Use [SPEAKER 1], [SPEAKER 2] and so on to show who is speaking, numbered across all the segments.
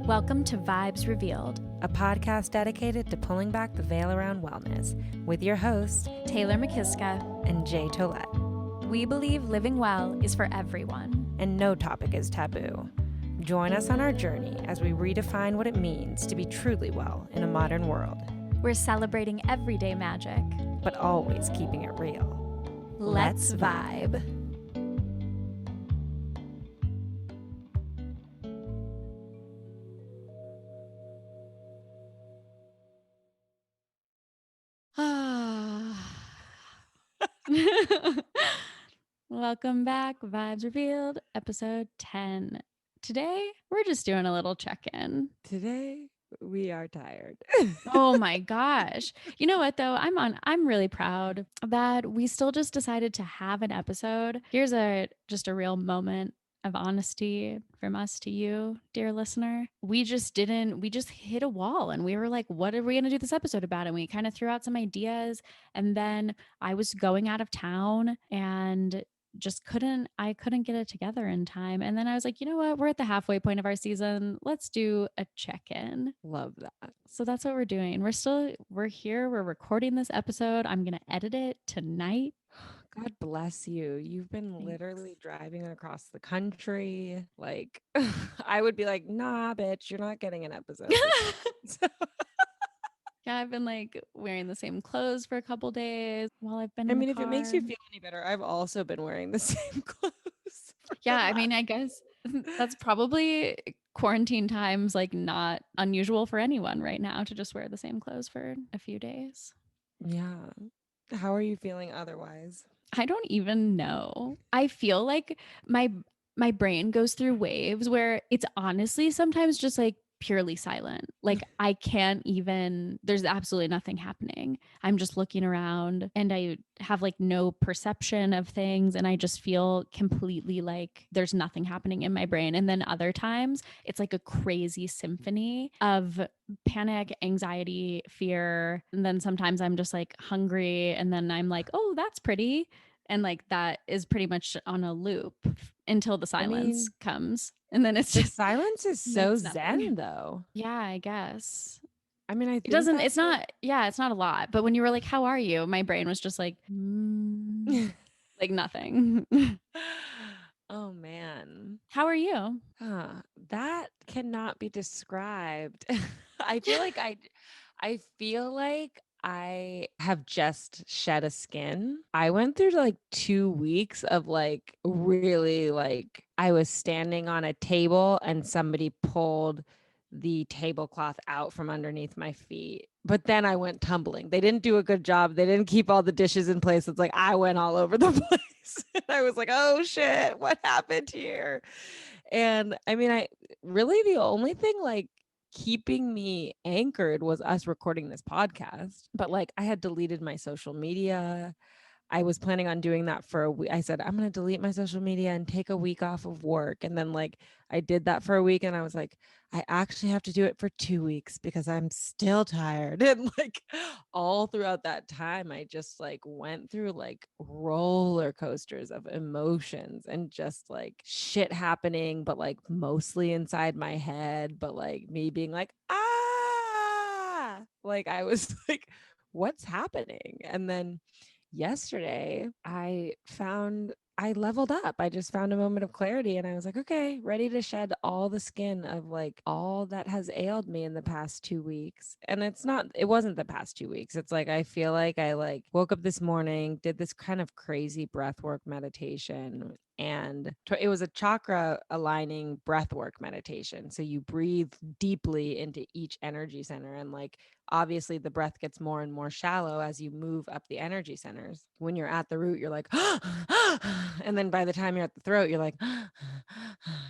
[SPEAKER 1] Welcome to Vibes Revealed,
[SPEAKER 2] a podcast dedicated to pulling back the veil around wellness with your hosts,
[SPEAKER 1] Taylor McKiska
[SPEAKER 2] and Jay Tollett.
[SPEAKER 1] We believe living well is for everyone,
[SPEAKER 2] and no topic is taboo. Join us on our journey as we redefine what it means to be truly well in a modern world.
[SPEAKER 1] We're celebrating everyday magic,
[SPEAKER 2] but always keeping it real.
[SPEAKER 1] Let's vibe. Welcome back, Vibes Revealed, episode 10. Today, we're just doing a little check-in.
[SPEAKER 2] Today, we are tired.
[SPEAKER 1] Oh my gosh. You know what though? I'm really proud that we still just decided to have an episode. Here's just a real moment of honesty from us to you, dear listener. We just hit a wall and we were like, what are we going to do this episode about? And we kind of threw out some ideas, and then I was going out of town and I couldn't get it together in time. And then I was like, you know what? We're at the halfway point of our season. Let's do a check-in.
[SPEAKER 2] Love that.
[SPEAKER 1] So that's what we're doing. We're here. We're recording this episode. I'm going to edit it tonight.
[SPEAKER 2] God bless you. You've been literally driving across the country. Like, I would be like, nah, bitch, you're not getting an episode.
[SPEAKER 1] Yeah, I've been like wearing the same clothes for a couple days while I've been in the
[SPEAKER 2] if
[SPEAKER 1] car.
[SPEAKER 2] it makes you feel any better, I've also been wearing the same clothes.
[SPEAKER 1] Yeah, I mean, I guess that's probably quarantine times, like not unusual for anyone right now to just wear the same clothes for a few days.
[SPEAKER 2] Yeah. How are you feeling otherwise?
[SPEAKER 1] I don't even know. I feel like my brain goes through waves where it's honestly sometimes just like purely silent. Like I can't even, there's absolutely nothing happening. I'm just looking around and I have like no perception of things, and I just feel completely like there's nothing happening in my brain. And then other times it's like a crazy symphony of panic, anxiety, fear. And then sometimes I'm just like hungry, and then I'm like, oh, that's pretty. And like that is pretty much on a loop until the silence comes. And then it's just
[SPEAKER 2] silence is so zen though.
[SPEAKER 1] Yeah, I guess.
[SPEAKER 2] I mean, I think
[SPEAKER 1] it's not a lot. But when you were like, how are you? My brain was just like, like nothing.
[SPEAKER 2] Oh man.
[SPEAKER 1] How are you?
[SPEAKER 2] That cannot be described. I feel like I have just shed a skin. I went through like 2 weeks of like really like I was standing on a table and somebody pulled the tablecloth out from underneath my feet. But then I went tumbling. They didn't do a good job. They didn't keep all the dishes in place. It's like I went all over the place. I was like, oh shit, what happened here? And I mean, the only thing like keeping me anchored was us recording this podcast. But like I had deleted my social media. I was planning on doing that for a week. I said, I'm going to delete my social media and take a week off of work. And then like I did that for a week, and I was like, I actually have to do it for 2 weeks because I'm still tired. And like all throughout that time, I just like went through like roller coasters of emotions and just like shit happening, but like mostly inside my head, but like me being like, like I was like, what's happening? And then yesterday I leveled up. I just found a moment of clarity, and I was like, okay, ready to shed all the skin of like all that has ailed me in the past 2 weeks. And it wasn't the past 2 weeks. It's like I feel like I like woke up this morning, did this kind of crazy breath work meditation, and it was a chakra aligning breath work meditation. So you breathe deeply into each energy center, and like obviously the breath gets more and more shallow as you move up the energy centers. When you're at the root, you're like, and then by the time you're at the throat, you're like,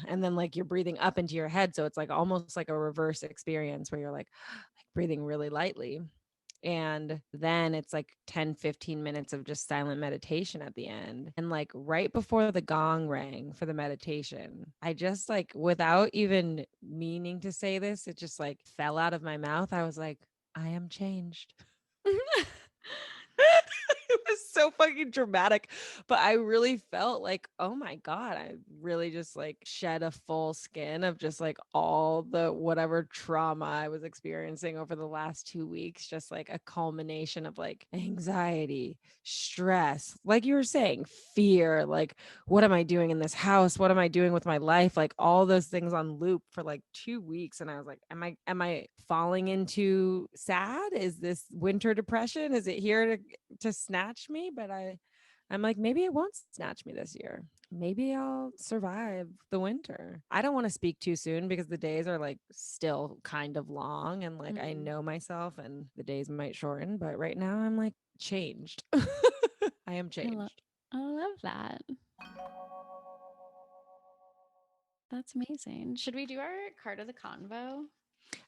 [SPEAKER 2] and then like you're breathing up into your head. So it's like almost like a reverse experience where you're like breathing really lightly. And then it's like 10-15 minutes of just silent meditation at the end. And like right before the gong rang for the meditation, I just like, without even meaning to say this, it just like fell out of my mouth. I was like, I am changed. It was so fucking dramatic. But I really felt like, oh my God, I really just like shed a full skin of just like all the whatever trauma I was experiencing over the last 2 weeks, just like a culmination of like anxiety, stress, like you were saying, fear, like, what am I doing in this house? What am I doing with my life? Like all those things on loop for like 2 weeks. And I was like, am I falling into sad? Is this winter depression? Is it here to snatch me? But I'm like, maybe it won't snatch me this year. Maybe I'll survive the winter. I don't want to speak too soon because the days are like still kind of long and like I
[SPEAKER 1] Mm.
[SPEAKER 2] know myself and the days might shorten, but right now I'm like changed. I am
[SPEAKER 1] I love
[SPEAKER 2] changed.
[SPEAKER 1] I love that. That's amazing. Should we do our card of the convo?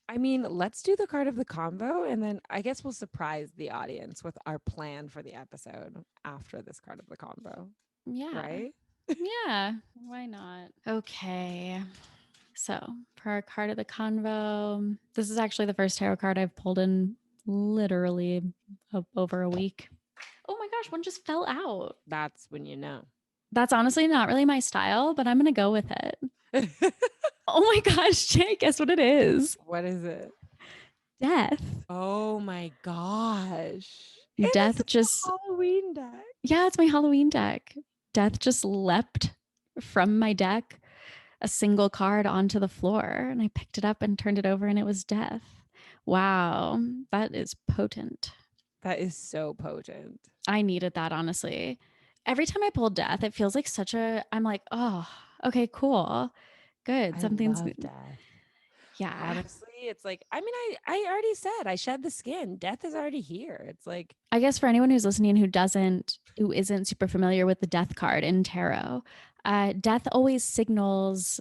[SPEAKER 2] I mean, let's do the card of the convo and then I guess we'll surprise the audience with our plan for the episode after this card of the convo,
[SPEAKER 1] Yeah.
[SPEAKER 2] right?
[SPEAKER 1] Yeah. Why not? Okay. So, for our card of the convo, this is actually the first tarot card I've pulled in literally over a week. Oh my gosh, one just fell out.
[SPEAKER 2] That's when you know.
[SPEAKER 1] That's honestly not really my style, but I'm going to go with it. Oh my gosh, Jay, guess what it is?
[SPEAKER 2] What is it?
[SPEAKER 1] Death.
[SPEAKER 2] Oh my gosh. And this
[SPEAKER 1] Death
[SPEAKER 2] is the
[SPEAKER 1] just,
[SPEAKER 2] Halloween deck.
[SPEAKER 1] yeah, it's my Halloween deck. Death just leapt from my deck, a single card onto the floor, and I picked it up and turned it over, and it was death. Wow, that is potent.
[SPEAKER 2] That is so potent.
[SPEAKER 1] I needed that, honestly. Every time I pull death, it feels like such a, I'm like, oh, okay, cool. Good.
[SPEAKER 2] I
[SPEAKER 1] Something's,
[SPEAKER 2] love death.
[SPEAKER 1] yeah.
[SPEAKER 2] Honestly, it's like, I mean, I already said I shed the skin. Death is already here. It's like,
[SPEAKER 1] I guess for anyone who's listening who isn't super familiar with the death card in tarot, death always signals.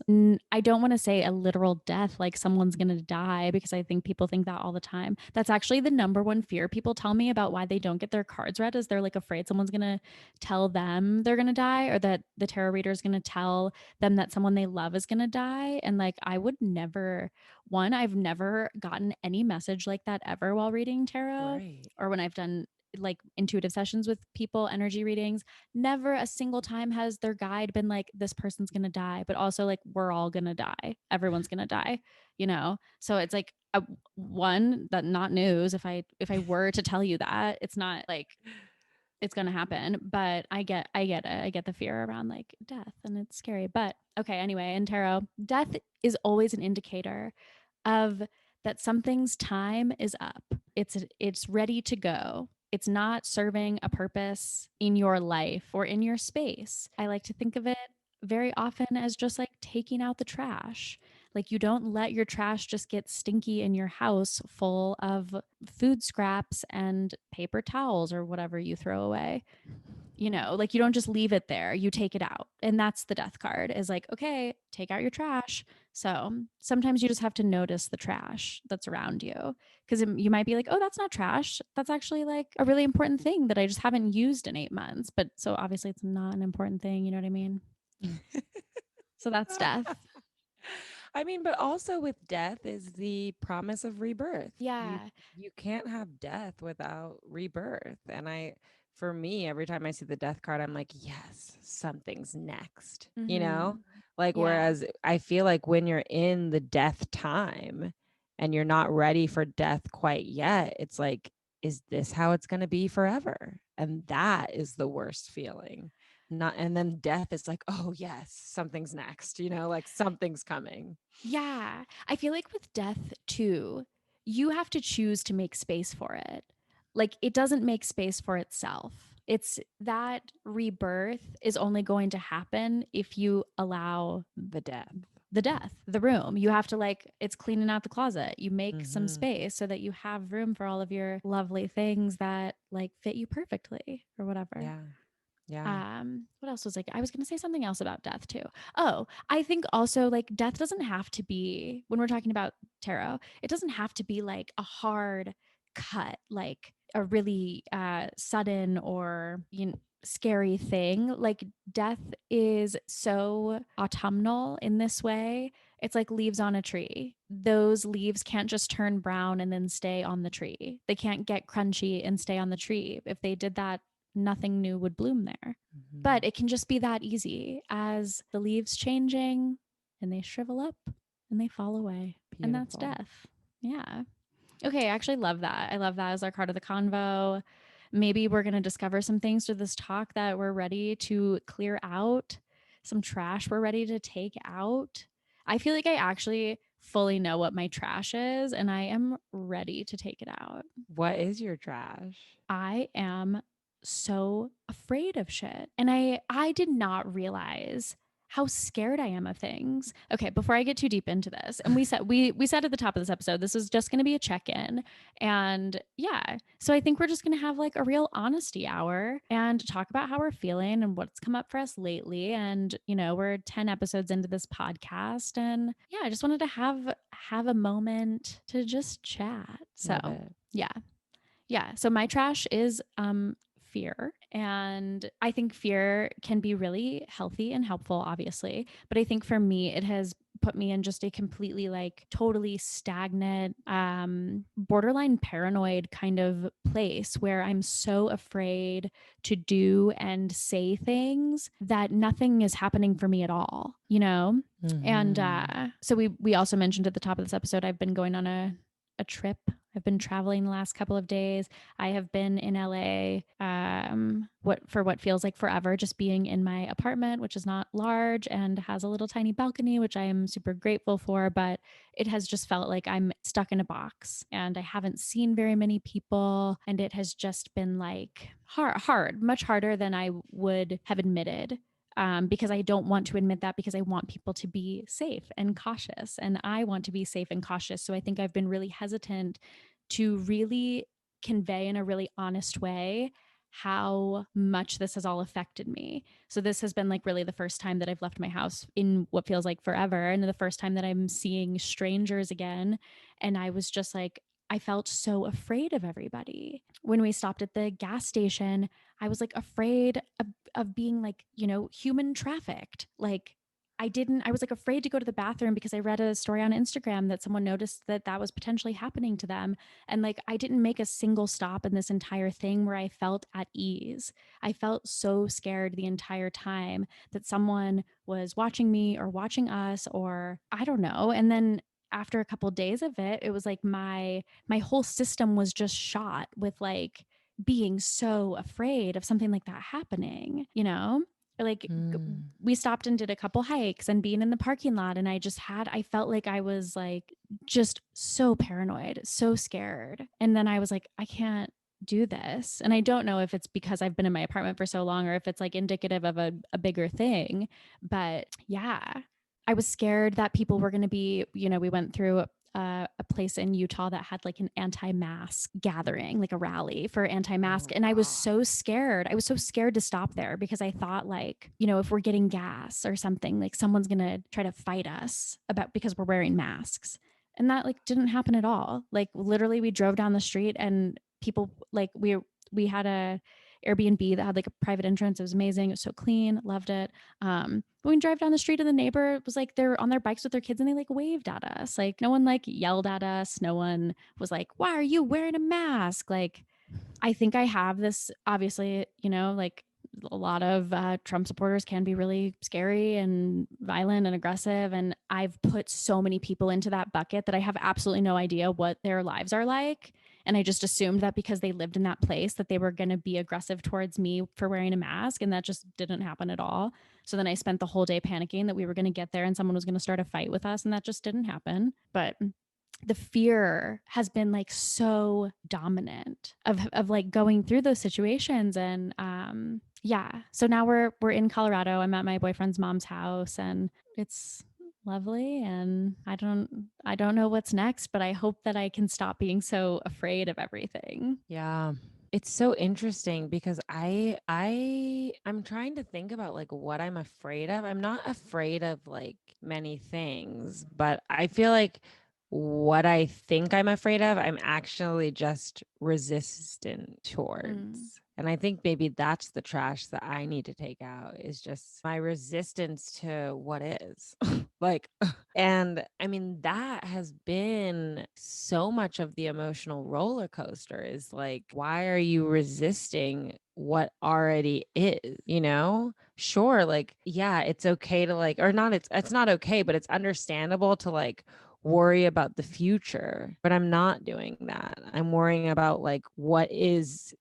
[SPEAKER 1] I don't want to say a literal death, like someone's gonna die, because I think people think that all the time. That's actually the number one fear people tell me about why they don't get their cards read, is they're like afraid someone's gonna tell them they're gonna die, or that the tarot reader is gonna tell them that someone they love is gonna die. And like, I would never. One, I've never gotten any message like that ever while reading tarot,
[SPEAKER 2] right.
[SPEAKER 1] or when I've done like intuitive sessions with people, energy readings. Never a single time has their guide been like, this person's gonna die, but also like, we're all gonna die. Everyone's gonna die, you know? So it's like one, that not news. If I were to tell you that, it's not like it's gonna happen. But I get it. I get the fear around like death, and it's scary. But okay, anyway, in tarot, death is always an indicator of that something's time is up. It's ready to go. It's not serving a purpose in your life or in your space. I like to think of it very often as just like taking out the trash. Like, you don't let your trash just get stinky in your house full of food scraps and paper towels or whatever you throw away. Like, you don't just leave it there, you take it out. And that's the death card, is like, okay, take out your trash. So sometimes you just have to notice the trash that's around you, because you might be like, oh, that's not trash. That's actually like a really important thing that I just haven't used in 8 months. But so obviously it's not an important thing. You know what I mean? So that's death.
[SPEAKER 2] I mean, but also with death is the promise of rebirth. You
[SPEAKER 1] Yeah.
[SPEAKER 2] you can't have death without rebirth. And for me, every time I see the death card, I'm like, yes, something's next. You know?
[SPEAKER 1] Mm-hmm.
[SPEAKER 2] Like
[SPEAKER 1] Yeah.
[SPEAKER 2] whereas I feel like when you're in the death time and you're not ready for death quite yet, it's like, is this how it's going to be forever? And that is the worst feeling. Not, and then death is like, oh yes, something's next, like something's coming.
[SPEAKER 1] Yeah. I feel like with death too, you have to choose to make space for it. Like, it doesn't make space for itself. It's that rebirth is only going to happen if you allow
[SPEAKER 2] The death.
[SPEAKER 1] the death, the room. You have to, like, it's cleaning out the closet. You make some
[SPEAKER 2] Hmm.
[SPEAKER 1] space so that you have room for all of your lovely things that like fit you perfectly or whatever.
[SPEAKER 2] Yeah. Yeah.
[SPEAKER 1] What else was, like, I was going to say something else about death too. Oh, I think also, like, death doesn't have to be, when we're talking about tarot, it doesn't have to be like a hard cut, like a really sudden or scary thing. Like, death is so autumnal in this way. It's like leaves on a tree. Those leaves can't just turn brown and then stay on the tree. They can't get crunchy and stay on the tree. If they did that, nothing new would bloom there. But
[SPEAKER 2] Mhm.
[SPEAKER 1] it can just be that easy as the leaves changing and they shrivel up and they fall away. And that's
[SPEAKER 2] Beautiful.
[SPEAKER 1] death. Yeah. Okay, I actually love that. I love that as our card of the convo. Maybe we're going to discover some things through this talk that we're ready to clear out, some trash we're ready to take out. I feel like I actually fully know what my trash is and I am ready to take it out.
[SPEAKER 2] What is your trash?
[SPEAKER 1] I am so afraid of shit. And I did not realize how scared I am of things. Okay, before I get too deep into this, and we said at the top of this episode, this is just going to be a check-in. And yeah, so I think we're just going to have like a real honesty hour and talk about how we're feeling and what's come up for us lately. And you know, we're 10 episodes into this podcast and yeah, I just wanted to have a moment to just chat. So,
[SPEAKER 2] Love it.
[SPEAKER 1] yeah. Yeah. So my trash is fear. And I think fear can be really healthy and helpful, obviously. But I think for me, it has put me in just a completely like totally stagnant, borderline paranoid kind of place where I'm so afraid to do and say things that nothing is happening for me at all, you know? And
[SPEAKER 2] Mhm.
[SPEAKER 1] so we also mentioned at the top of this episode, I've been going on a trip. I've been traveling the last couple of days. I have been in LA what feels like forever, just being in my apartment, which is not large and has a little tiny balcony, which I am super grateful for. But it has just felt like I'm stuck in a box and I haven't seen very many people. And it has just been like hard, much harder than I would have admitted because I don't want to admit that because I want people to be safe and cautious. And I want to be safe and cautious. So I think I've been really hesitant to really convey in a really honest way how much this has all affected me. So this has been like really the first time that I've left my house in what feels like forever and the first time that I'm seeing strangers again and I was just like I felt so afraid of everybody. When we stopped at the gas station, I was like afraid of being like, you know, human trafficked. Like I was like afraid to go to the bathroom because I read a story on Instagram that someone noticed that that was potentially happening to them. And like, I didn't make a single stop in this entire thing where I felt at ease. I felt so scared the entire time that someone was watching me or watching us, or I don't know. And then after a couple of days of it, it was like my whole system was just shot with like being so afraid of something like that happening, you know? Like
[SPEAKER 2] Mm.
[SPEAKER 1] we stopped and did a couple hikes and being in the parking lot and I felt like I was like just so paranoid, so scared. And then I was like I can't do this. And I don't know if it's because I've been in my apartment for so long or if it's like indicative of a bigger thing, but yeah. I was scared that people were going to be, you know, we went through a place in Utah that had like an anti-mask gathering, like a rally for anti-mask.
[SPEAKER 2] Oh
[SPEAKER 1] And I was
[SPEAKER 2] God.
[SPEAKER 1] so scared. I was so scared to stop there because I thought like, you know, if we're getting gas or something, like someone's going to try to fight us about because we're wearing masks. And that like didn't happen at all. Like literally we drove down the street and people like we had a Airbnb that had like a private entrance. It was amazing. It was so clean. Loved it. But we drive down the street and the neighbor was like, they're on their bikes with their kids and they like waved at us. Like no one like yelled at us. No one was like, why are you wearing a mask? Like, I think I have this obviously, you know, like a lot of Trump supporters can be really scary and violent and aggressive. And I've put so many people into that bucket that I have absolutely no idea what their lives are like. And I just assumed that because they lived in that place that they were going to be aggressive towards me for wearing a mask. And that just didn't happen at all. So then I spent the whole day panicking that we were going to get there and someone was going to start a fight with us. And that just didn't happen. But the fear has been like so dominant of like going through those situations and yeah, so now we're in Colorado. I'm at my boyfriend's mom's house and it's lovely and I don't know what's next, but I hope that I can stop being so afraid of everything.
[SPEAKER 2] Yeah. It's so interesting because I'm trying to think about like what I'm afraid of. I'm not afraid of like many things, but I feel like what I think I'm afraid of, I'm actually just resistant
[SPEAKER 1] Mm.
[SPEAKER 2] towards. And I think maybe that's the trash that I need to take out is just my resistance to what is. Like, and I mean, that has been so much of the emotional roller coaster is like, why are you resisting what already is, you know? Sure, like, yeah, it's okay to like, or not, it's not okay, but it's understandable to like worry about the future. But I'm not doing that. I'm worrying about like what is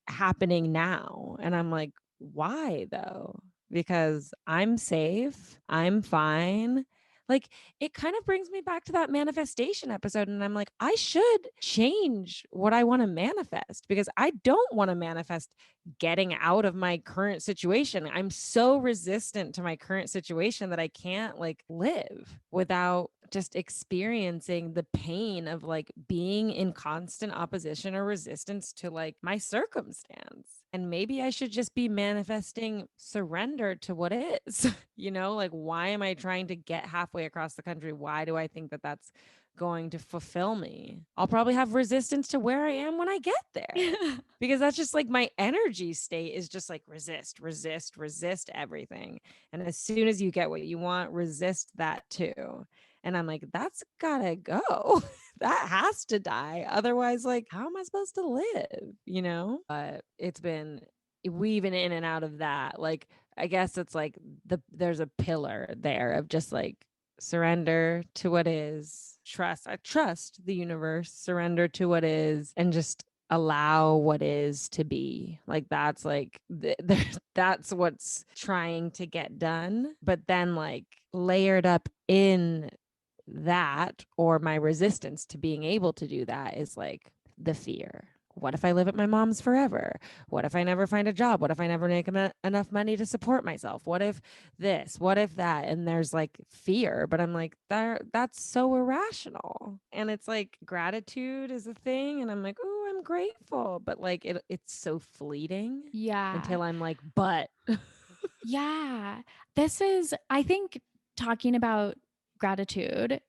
[SPEAKER 2] happening now. And I'm like, why though? Because I'm safe, I'm fine. Like, it kind of brings me back to that manifestation episode. And I'm like, I should change what I want to manifest because I don't want to manifest getting out of my current situation. I'm so resistant to my current situation that I can't like live without just experiencing the pain of like being in constant opposition or resistance to like my circumstance. And maybe I should just be manifesting surrender to what is. You know, like, why am I trying to get halfway across the country? Why do I think that that's going to fulfill me? I'll probably have resistance to where I am when I get there because that's just like my energy state is just like resist, resist, resist everything. And as soon as you get what you want, resist that too. And I'm like, that's gotta go. That has to die. Otherwise, like, how am I supposed to live? You know? But it's been weaving in and out of that. Like, I guess it's like there's a pillar there of just like surrender to what is, trust. I trust the universe, surrender to what is, and just allow what is to be. Like that's like that's what's trying to get done. But then like layered up in that or my resistance to being able to do that is like the fear. What if I live at my mom's forever? What if I never find a job? What if I never make enough money to support myself? What if this? What if that? And there's like fear, but I'm like that's so irrational. And it's like gratitude is a thing and I'm like, "Oh, I'm grateful." But like it's so fleeting
[SPEAKER 1] Yeah.
[SPEAKER 2] until I'm like, "But."
[SPEAKER 1] Yeah. This is, I think, talking about gratitude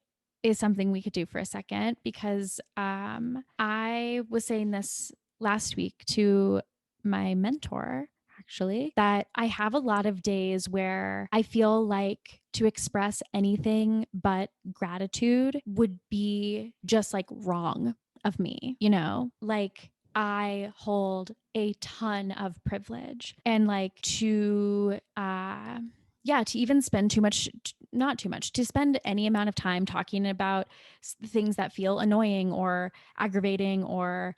[SPEAKER 1] is something we could do for a second because I was saying this last week to my mentor, actually, that I have a lot of days where I feel like to express anything but gratitude would be just like wrong of me, you know? Like, I hold a ton of privilege and like to yeah, to even spend too much, not too much, to spend any amount of time talking about things that feel annoying or aggravating or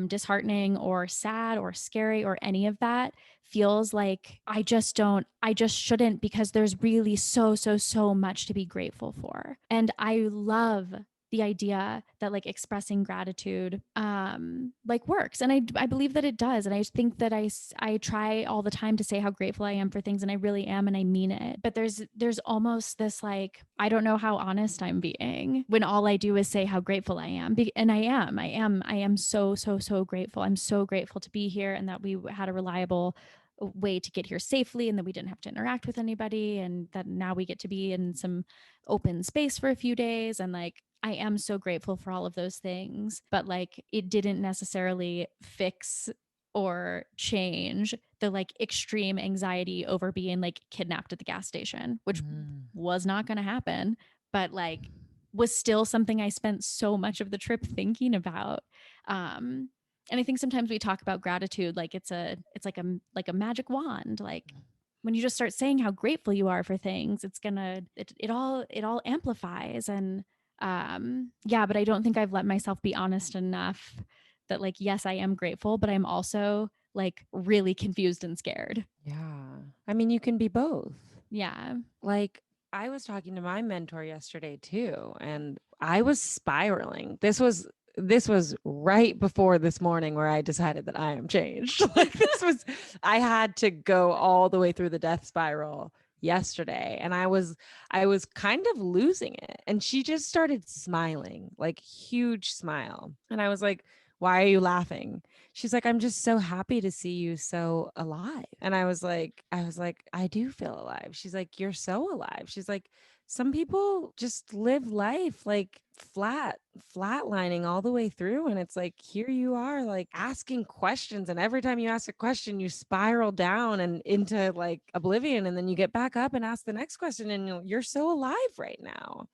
[SPEAKER 1] disheartening or sad or scary or any of that feels like I just shouldn't because there's really so much to be grateful for. And I love the idea that like expressing gratitude like works, and I believe that it does, and I think that I try all the time to say how grateful I am for things, and I really am, and I mean it. But there's almost this like I don't know how honest I'm being when all I do is say how grateful I am. And I am so grateful. I'm so grateful to be here and that we had a reliable way to get here safely and that we didn't have to interact with anybody and that now we get to be in some open space for a few days. And like I am so grateful for all of those things, but like it didn't necessarily fix or change the like extreme anxiety over being like kidnapped at the gas station, which
[SPEAKER 2] Mm.
[SPEAKER 1] was not going to happen, but like was still something I spent so much of the trip thinking about. Um, and I think sometimes we talk about gratitude like it's like a magic wand. Like when you just start saying how grateful you are for things, it's gonna it all amplifies. And yeah, but I don't think I've let myself be honest enough that like yes, I am grateful, but I'm also like really confused and scared.
[SPEAKER 2] Yeah. I mean, you can be both.
[SPEAKER 1] Yeah.
[SPEAKER 2] Like, I was talking to my mentor yesterday too, and I was spiraling. This was right before this morning where I decided that I am changed. Like this was I had to go all the way through the death spiral yesterday and I was kind of losing it. And she just started smiling, like huge smile. And I was like, "Why are you laughing?" She's like, "I'm just so happy to see you so alive." And I was like, "I do feel alive." She's like, "You're so alive." She's like, "Some people just live life like flatlining all the way through, and it's like here you are like asking questions, and every time you ask a question you spiral down and into like oblivion, and then you get back up and ask the next question, and you're so alive right now.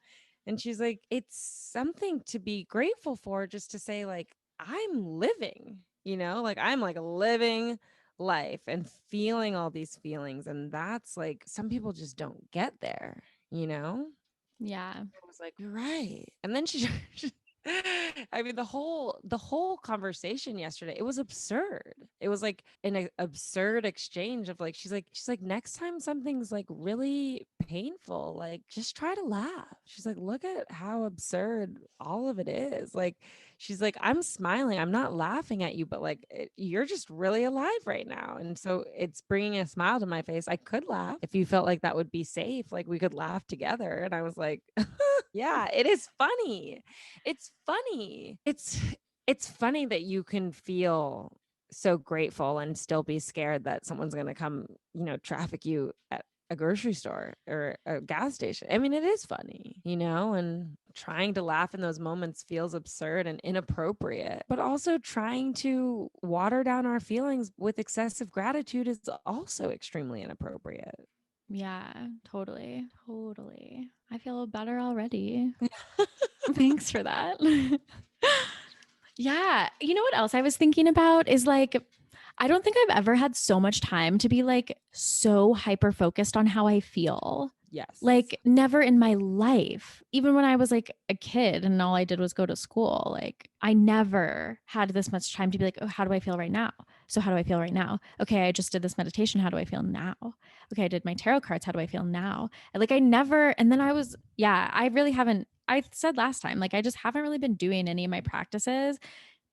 [SPEAKER 2] And she's like, it's something to be grateful for, just to say like I'm living, like I'm like living life and feeling all these feelings. And that's like some people just don't get there.
[SPEAKER 1] Yeah.
[SPEAKER 2] I was like, "You're right." And then she I mean, the whole conversation yesterday, it was absurd. It was like an absurd exchange of like she's like, "Next time something's like really painful, like just try to laugh." She's like, "Look at how absurd all of it is." Like she's like, "I'm smiling. I'm not laughing at you, but like you're just really alive right now." And so it's bringing a smile to my face. I could laugh if you felt like that would be safe, like we could laugh together. And I was like, yeah, it is funny. It's funny. It's funny that you can feel so grateful and still be scared that someone's going to come, traffic you at a grocery store or a gas station. I mean, it is funny, and trying to laugh in those moments feels absurd and inappropriate. But also trying to water down our feelings with excessive gratitude is also extremely inappropriate.
[SPEAKER 1] Yeah, totally. Totally. I feel better already. Thanks for that. Yeah. You know what else I was thinking about is like, I don't think I've ever had so much time to be like so hyper focused on how I feel.
[SPEAKER 2] Yes.
[SPEAKER 1] Like, never in my life, even when I was like a kid and all I did was go to school, like, I never had this much time to be like, oh, how do I feel right now? So, how do I feel right now? Okay, I just did this meditation. How do I feel now? Okay, I did my tarot cards. How do I feel now? And like, I never, and then yeah, I really haven't. I said last time, like, I just haven't really been doing any of my practices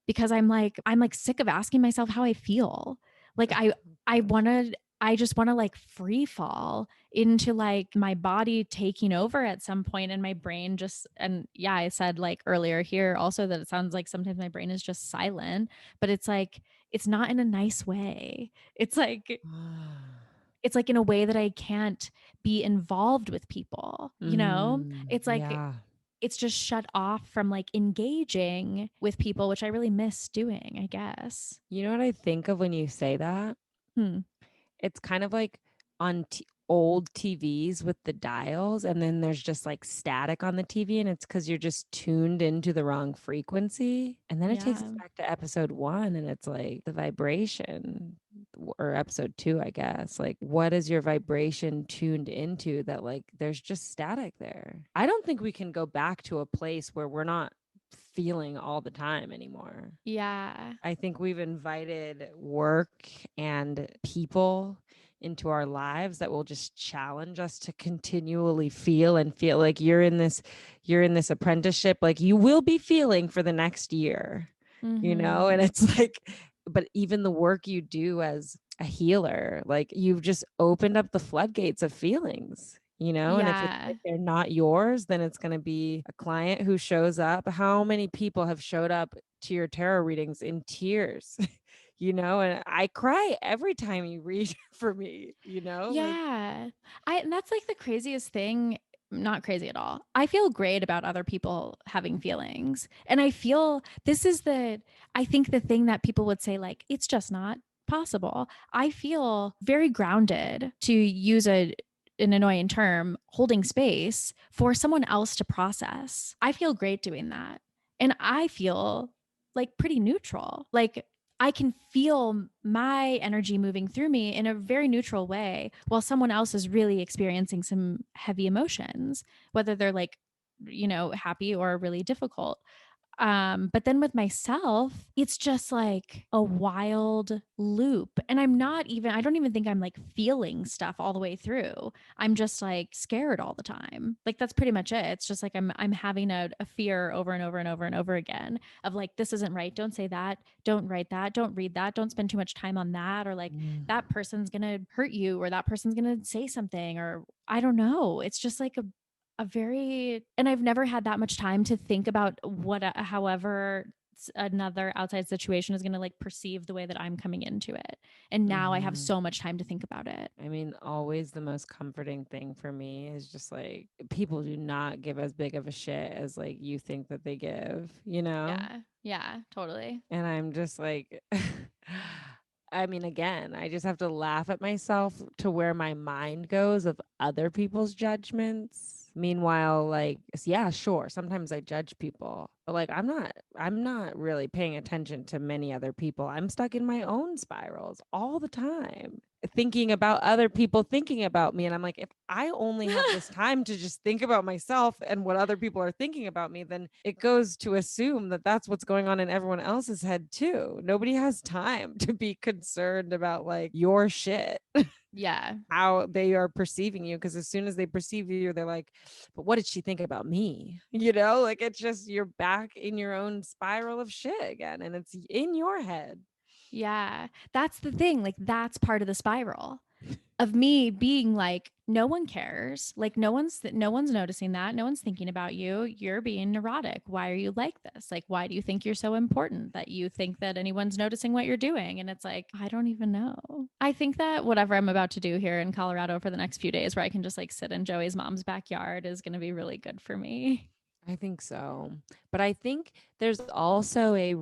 [SPEAKER 1] because I'm like sick of asking myself how I feel. Like I
[SPEAKER 2] Gosh.
[SPEAKER 1] want to I just want to like free fall into like my body taking over at some point and my brain just and yeah, I said like earlier here also that it sounds like sometimes my brain is just silent, but it's like it's not in a nice way. It's like in a way that I can't be involved with people, you know? It's like
[SPEAKER 2] Yeah.
[SPEAKER 1] it's just shut off from like engaging with people, which I really miss doing, I guess.
[SPEAKER 2] You know what I think of when you say that?
[SPEAKER 1] Hmm.
[SPEAKER 2] It's kind of like on old TVs with the dials, and then there's just like static on the TV, and it's because you're just tuned into the wrong frequency. And then it takes us
[SPEAKER 1] Yeah.
[SPEAKER 2] back to episode one, and it's like the vibration, or episode two, I guess. Like, what is your vibration tuned into that, like, there's just static there? I don't think we can go back to a place where we're not feeling all the time anymore.
[SPEAKER 1] Yeah.
[SPEAKER 2] I think we've invited work and people into our lives that will just challenge us to continually feel and feel like you're in this apprenticeship, like you will be feeling for the next year. And
[SPEAKER 1] Mhm.
[SPEAKER 2] it's like, but even the work you do as a healer, like you've just opened up the floodgates of feelings. And if
[SPEAKER 1] Yeah.
[SPEAKER 2] they're not yours, then it's going to be a client who shows up. How many people have showed up to your tarot readings in tears? And I cry every time you read for me, like,
[SPEAKER 1] Yeah. And that's like the craziest thing, not crazy at all. I feel great about other people having feelings. And I feel this is I think the thing that people would say like it's just not possible. I feel very grounded to use an annoying term, holding space for someone else to process. I feel great doing that. And I feel like pretty neutral. Like I can feel my energy moving through me in a very neutral way while someone else is really experiencing some heavy emotions, whether they're like, happy or really difficult. But then with myself, it's just like a wild loop. And I don't even think I'm like feeling stuff all the way through. I'm just like scared all the time. Like that's pretty much it. It's just like I'm having a fear over and over and over and over again of like, this isn't right. Don't say that. Don't write that. Don't read that. Don't spend too much time on that. Or like
[SPEAKER 2] mm,
[SPEAKER 1] that person's gonna hurt you, or that person's gonna say something, or I don't know. It's just like and I've never had that much time to think about however another outside situation is going to like perceive the way that I'm coming into it. And now I have
[SPEAKER 2] Mhm.
[SPEAKER 1] so much time to think about it.
[SPEAKER 2] I mean, always the most comforting thing for me is just like people do not give as big of a shit as like you think that they give, you know?
[SPEAKER 1] Yeah. Yeah, totally.
[SPEAKER 2] And I'm just like, I mean, again, I just have to laugh at myself to where my mind goes of other people's judgments. Meanwhile, like, yeah, sure, sometimes I judge people, but like, I'm not really paying attention to many other people. I'm stuck in my own spirals all the time, thinking about other people thinking about me. And I'm like, if I only have this time to just think about myself and what other people are thinking about me, then it goes to assume that that's what's going on in everyone else's head too. Nobody has time to be concerned about like your shit,
[SPEAKER 1] Yeah.
[SPEAKER 2] how they are perceiving you. Cause as soon as they perceive you, they're like, but what did she think about me? You know, like it's just you're back in your own spiral of shit again. And it's in your head.
[SPEAKER 1] Yeah. That's the thing. Like, that's part of the spiral of me being like, no one cares. Like, no one's noticing that. No one's thinking about you. You're being neurotic. Why are you like this? Like, why do you think you're so important that you think that anyone's noticing what you're doing? And it's like, I don't even know. I think that whatever I'm about to do here in Colorado for the next few days, where I can just like sit in Joey's mom's backyard, is going to be really good for me.
[SPEAKER 2] I think so. But I think there's also a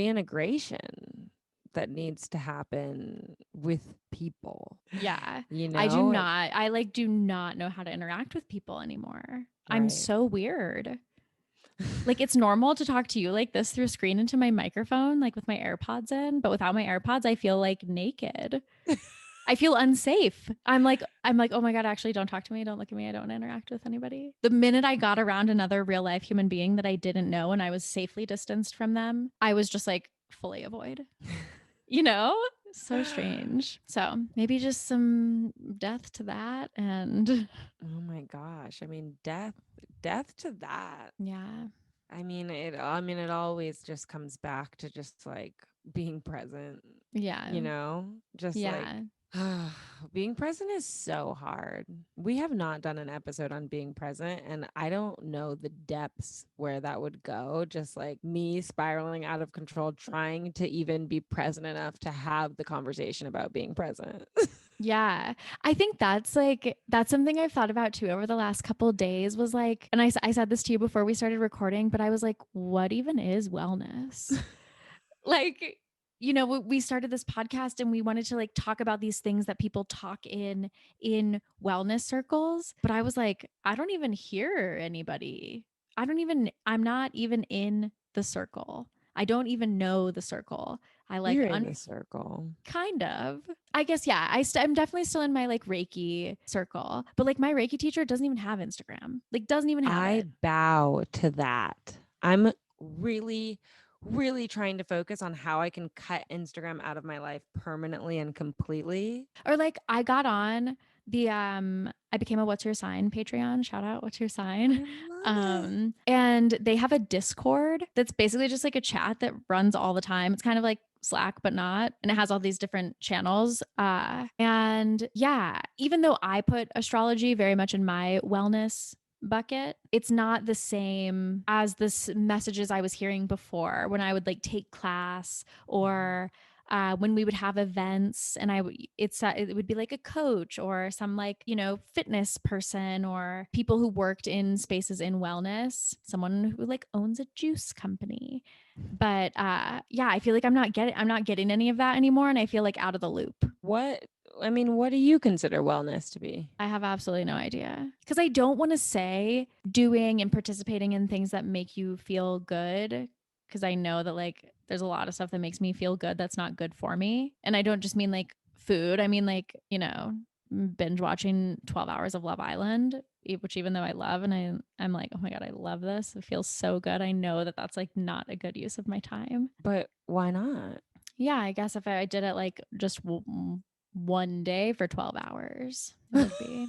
[SPEAKER 2] reintegration that needs to happen with people.
[SPEAKER 1] Yeah.
[SPEAKER 2] You
[SPEAKER 1] I do
[SPEAKER 2] know,
[SPEAKER 1] not, I like do not know how to interact with people anymore. I'm
[SPEAKER 2] right.
[SPEAKER 1] so weird. Like, it's normal to talk to you like this through a screen into my microphone, like with my AirPods in, but without my AirPods, I feel like naked. I feel unsafe. I'm like, oh my God, actually don't talk to me. Don't look at me. I don't want to interact with anybody. The minute I got around another real life human being that I didn't know and I was safely distanced from them, I was just like fully avoid, you know? So strange. So maybe just some death to that. And
[SPEAKER 2] Oh my gosh. I mean, death to that.
[SPEAKER 1] yeah.
[SPEAKER 2] I mean, it always just comes back to just like being present,
[SPEAKER 1] Yeah.
[SPEAKER 2] you know? Just like
[SPEAKER 1] Yeah.
[SPEAKER 2] being present is so hard. We have not done an episode on being present, and I don't know the depths where that would go. Just like me spiraling out of control, trying to even be present enough to have the conversation about being present.
[SPEAKER 1] Yeah. I think that's something I've thought about too over the last couple days was like, and I said this to you before we started recording, but I was like, what even is wellness? Like, we started this podcast and we wanted to like talk about these things that people talk in wellness circles, but I was like, I don't even hear anybody. I'm not even in the circle. I don't even know the circle. I like
[SPEAKER 2] You're in the circle.
[SPEAKER 1] kind of. I guess yeah. I'm definitely still in my like Reiki circle, but like my Reiki teacher doesn't even have Instagram. Like doesn't even have
[SPEAKER 2] I
[SPEAKER 1] it.
[SPEAKER 2] bow to that. I'm really, really trying to focus on how I can cut Instagram out of my life permanently and completely.
[SPEAKER 1] Or like I got on the I became a What's Your Sign Patreon. Shout out What's Your Sign.
[SPEAKER 2] I love it.
[SPEAKER 1] And they have a Discord that's basically just like a chat that runs all the time. It's kind of like Slack, but not. And it has all these different channels. And yeah, even though I put astrology very much in my wellness bucket, it's not the same as the messages I was hearing before when I would like take class
[SPEAKER 2] Mhm.
[SPEAKER 1] or when we would have events and it would be like a coach or some like fitness person or people who worked in spaces in wellness, someone who like owns a juice company. But yeah, I feel like I'm not getting any of that anymore, and I feel like out of the loop.
[SPEAKER 2] What what do you consider wellness to be?
[SPEAKER 1] I have absolutely no idea because I don't want to say doing and participating in things that make you feel good because I know that like there's a lot of stuff that makes me feel good that's not good for me. And I don't just mean like food. I mean like, binge watching 12 hours of Love Island, which even though I love and I'm like, "Oh my God, I love this. It feels so good." I know that that's like not a good use of my time.
[SPEAKER 2] But why not?
[SPEAKER 1] Yeah, I guess if I did it like just one day for 12 hours, it would be.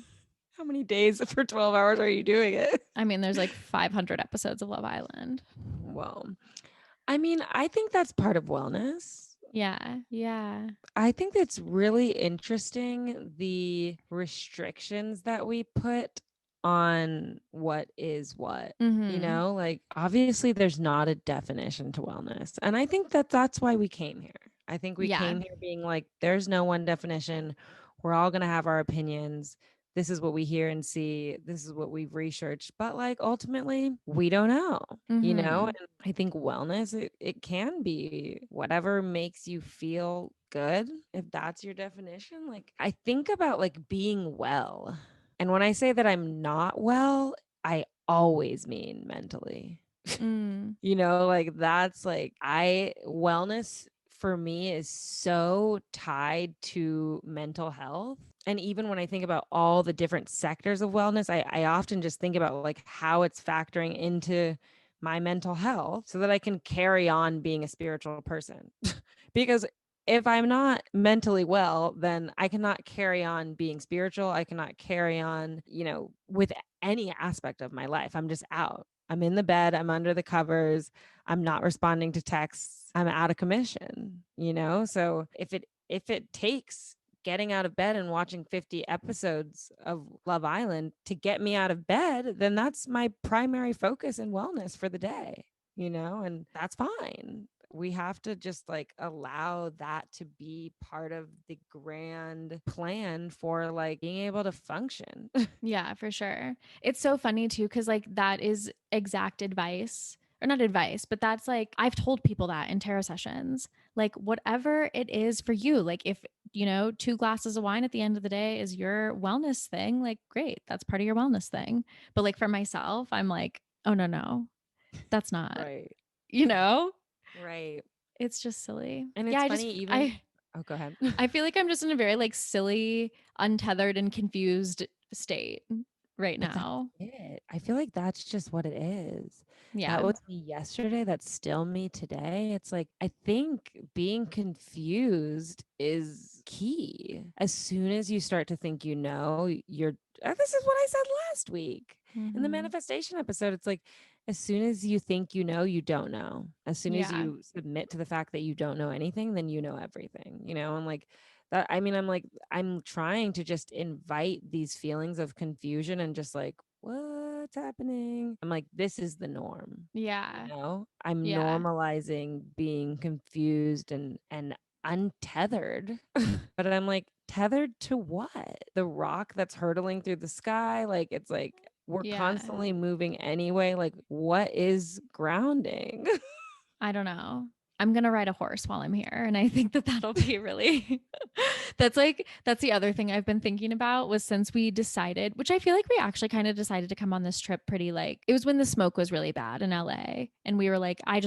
[SPEAKER 2] How many days for 12 hours are you doing it?
[SPEAKER 1] I mean, there's like 500 episodes of Love Island.
[SPEAKER 2] Well, I think that's part of wellness.
[SPEAKER 1] Yeah. Yeah.
[SPEAKER 2] I think it's really interesting the restrictions that we put on what is what.
[SPEAKER 1] Mhm.
[SPEAKER 2] Like obviously there's not a definition to wellness. And I think that that's why we came here. I think we
[SPEAKER 1] Yeah.
[SPEAKER 2] came here being like, there's no one definition. We're all going to have our opinions. This is what we hear and see. This is what we've researched. But like ultimately, we don't know.
[SPEAKER 1] Mhm.
[SPEAKER 2] And I think wellness, it can be whatever makes you feel good, if that's your definition. Like I think about like being well. And when I say that I'm not well, I always mean mentally.
[SPEAKER 1] Mm.
[SPEAKER 2] Like that's like I wellness for me is so tied to mental health. And even when I think about all the different sectors of wellness, I often just think about like how it's factoring into my mental health so that I can carry on being a spiritual person. Because if I'm not mentally well, then I cannot carry on being spiritual. I cannot carry on, with any aspect of my life. I'm just out. I'm in the bed, I'm under the covers, I'm not responding to texts, I'm out of commission. So if it takes getting out of bed and watching 50 episodes of Love Island to get me out of bed, then that's my primary focus and wellness for the day, and that's fine. We have to just like allow that to be part of the grand plan for like being able to function.
[SPEAKER 1] Yeah, for sure. It's so funny too, because like that is exact advice, or not advice, but that's like I've told people that in tarot sessions. Like, whatever it is for you, like if, 2 glasses of wine at the end of the day is your wellness thing, like, great, that's part of your wellness thing. But like for myself, I'm like, oh, no, no, that's not,
[SPEAKER 2] Right.
[SPEAKER 1] you know,
[SPEAKER 2] Right.
[SPEAKER 1] it's just silly.
[SPEAKER 2] And
[SPEAKER 1] Yeah,
[SPEAKER 2] it's funny even oh, go ahead.
[SPEAKER 1] I feel like I'm just in a very like silly, untethered, and confused state right
[SPEAKER 2] But that's
[SPEAKER 1] now.
[SPEAKER 2] it. I feel like that's just what it is. That
[SPEAKER 1] Yeah.
[SPEAKER 2] was me yesterday. That's still me today. It's like, I think being confused is key. As soon as you start to think this is what I said last week in the
[SPEAKER 1] Mhm.
[SPEAKER 2] manifestation episode. It's like, as soon as you think you don't know. As soon as
[SPEAKER 1] Yeah.
[SPEAKER 2] you submit to the fact that you don't know anything, then you know everything, and like, that I mean, I'm trying to just invite these feelings of confusion and just like, what's happening? I'm like, this is the norm.
[SPEAKER 1] Yeah.
[SPEAKER 2] I'm
[SPEAKER 1] Yeah.
[SPEAKER 2] normalizing being confused and untethered. But I'm like, tethered to what? The rock that's hurtling through the sky? Like it's like we're
[SPEAKER 1] Yeah.
[SPEAKER 2] constantly moving anyway. Like, what is grounding?
[SPEAKER 1] I don't know. I'm going to ride a horse while I'm here. And I think that that'll be really, that's the other thing I've been thinking about was since we decided, which I feel like we actually kind of decided to come on this trip pretty like, it was when the smoke was really bad in LA. And we were like, I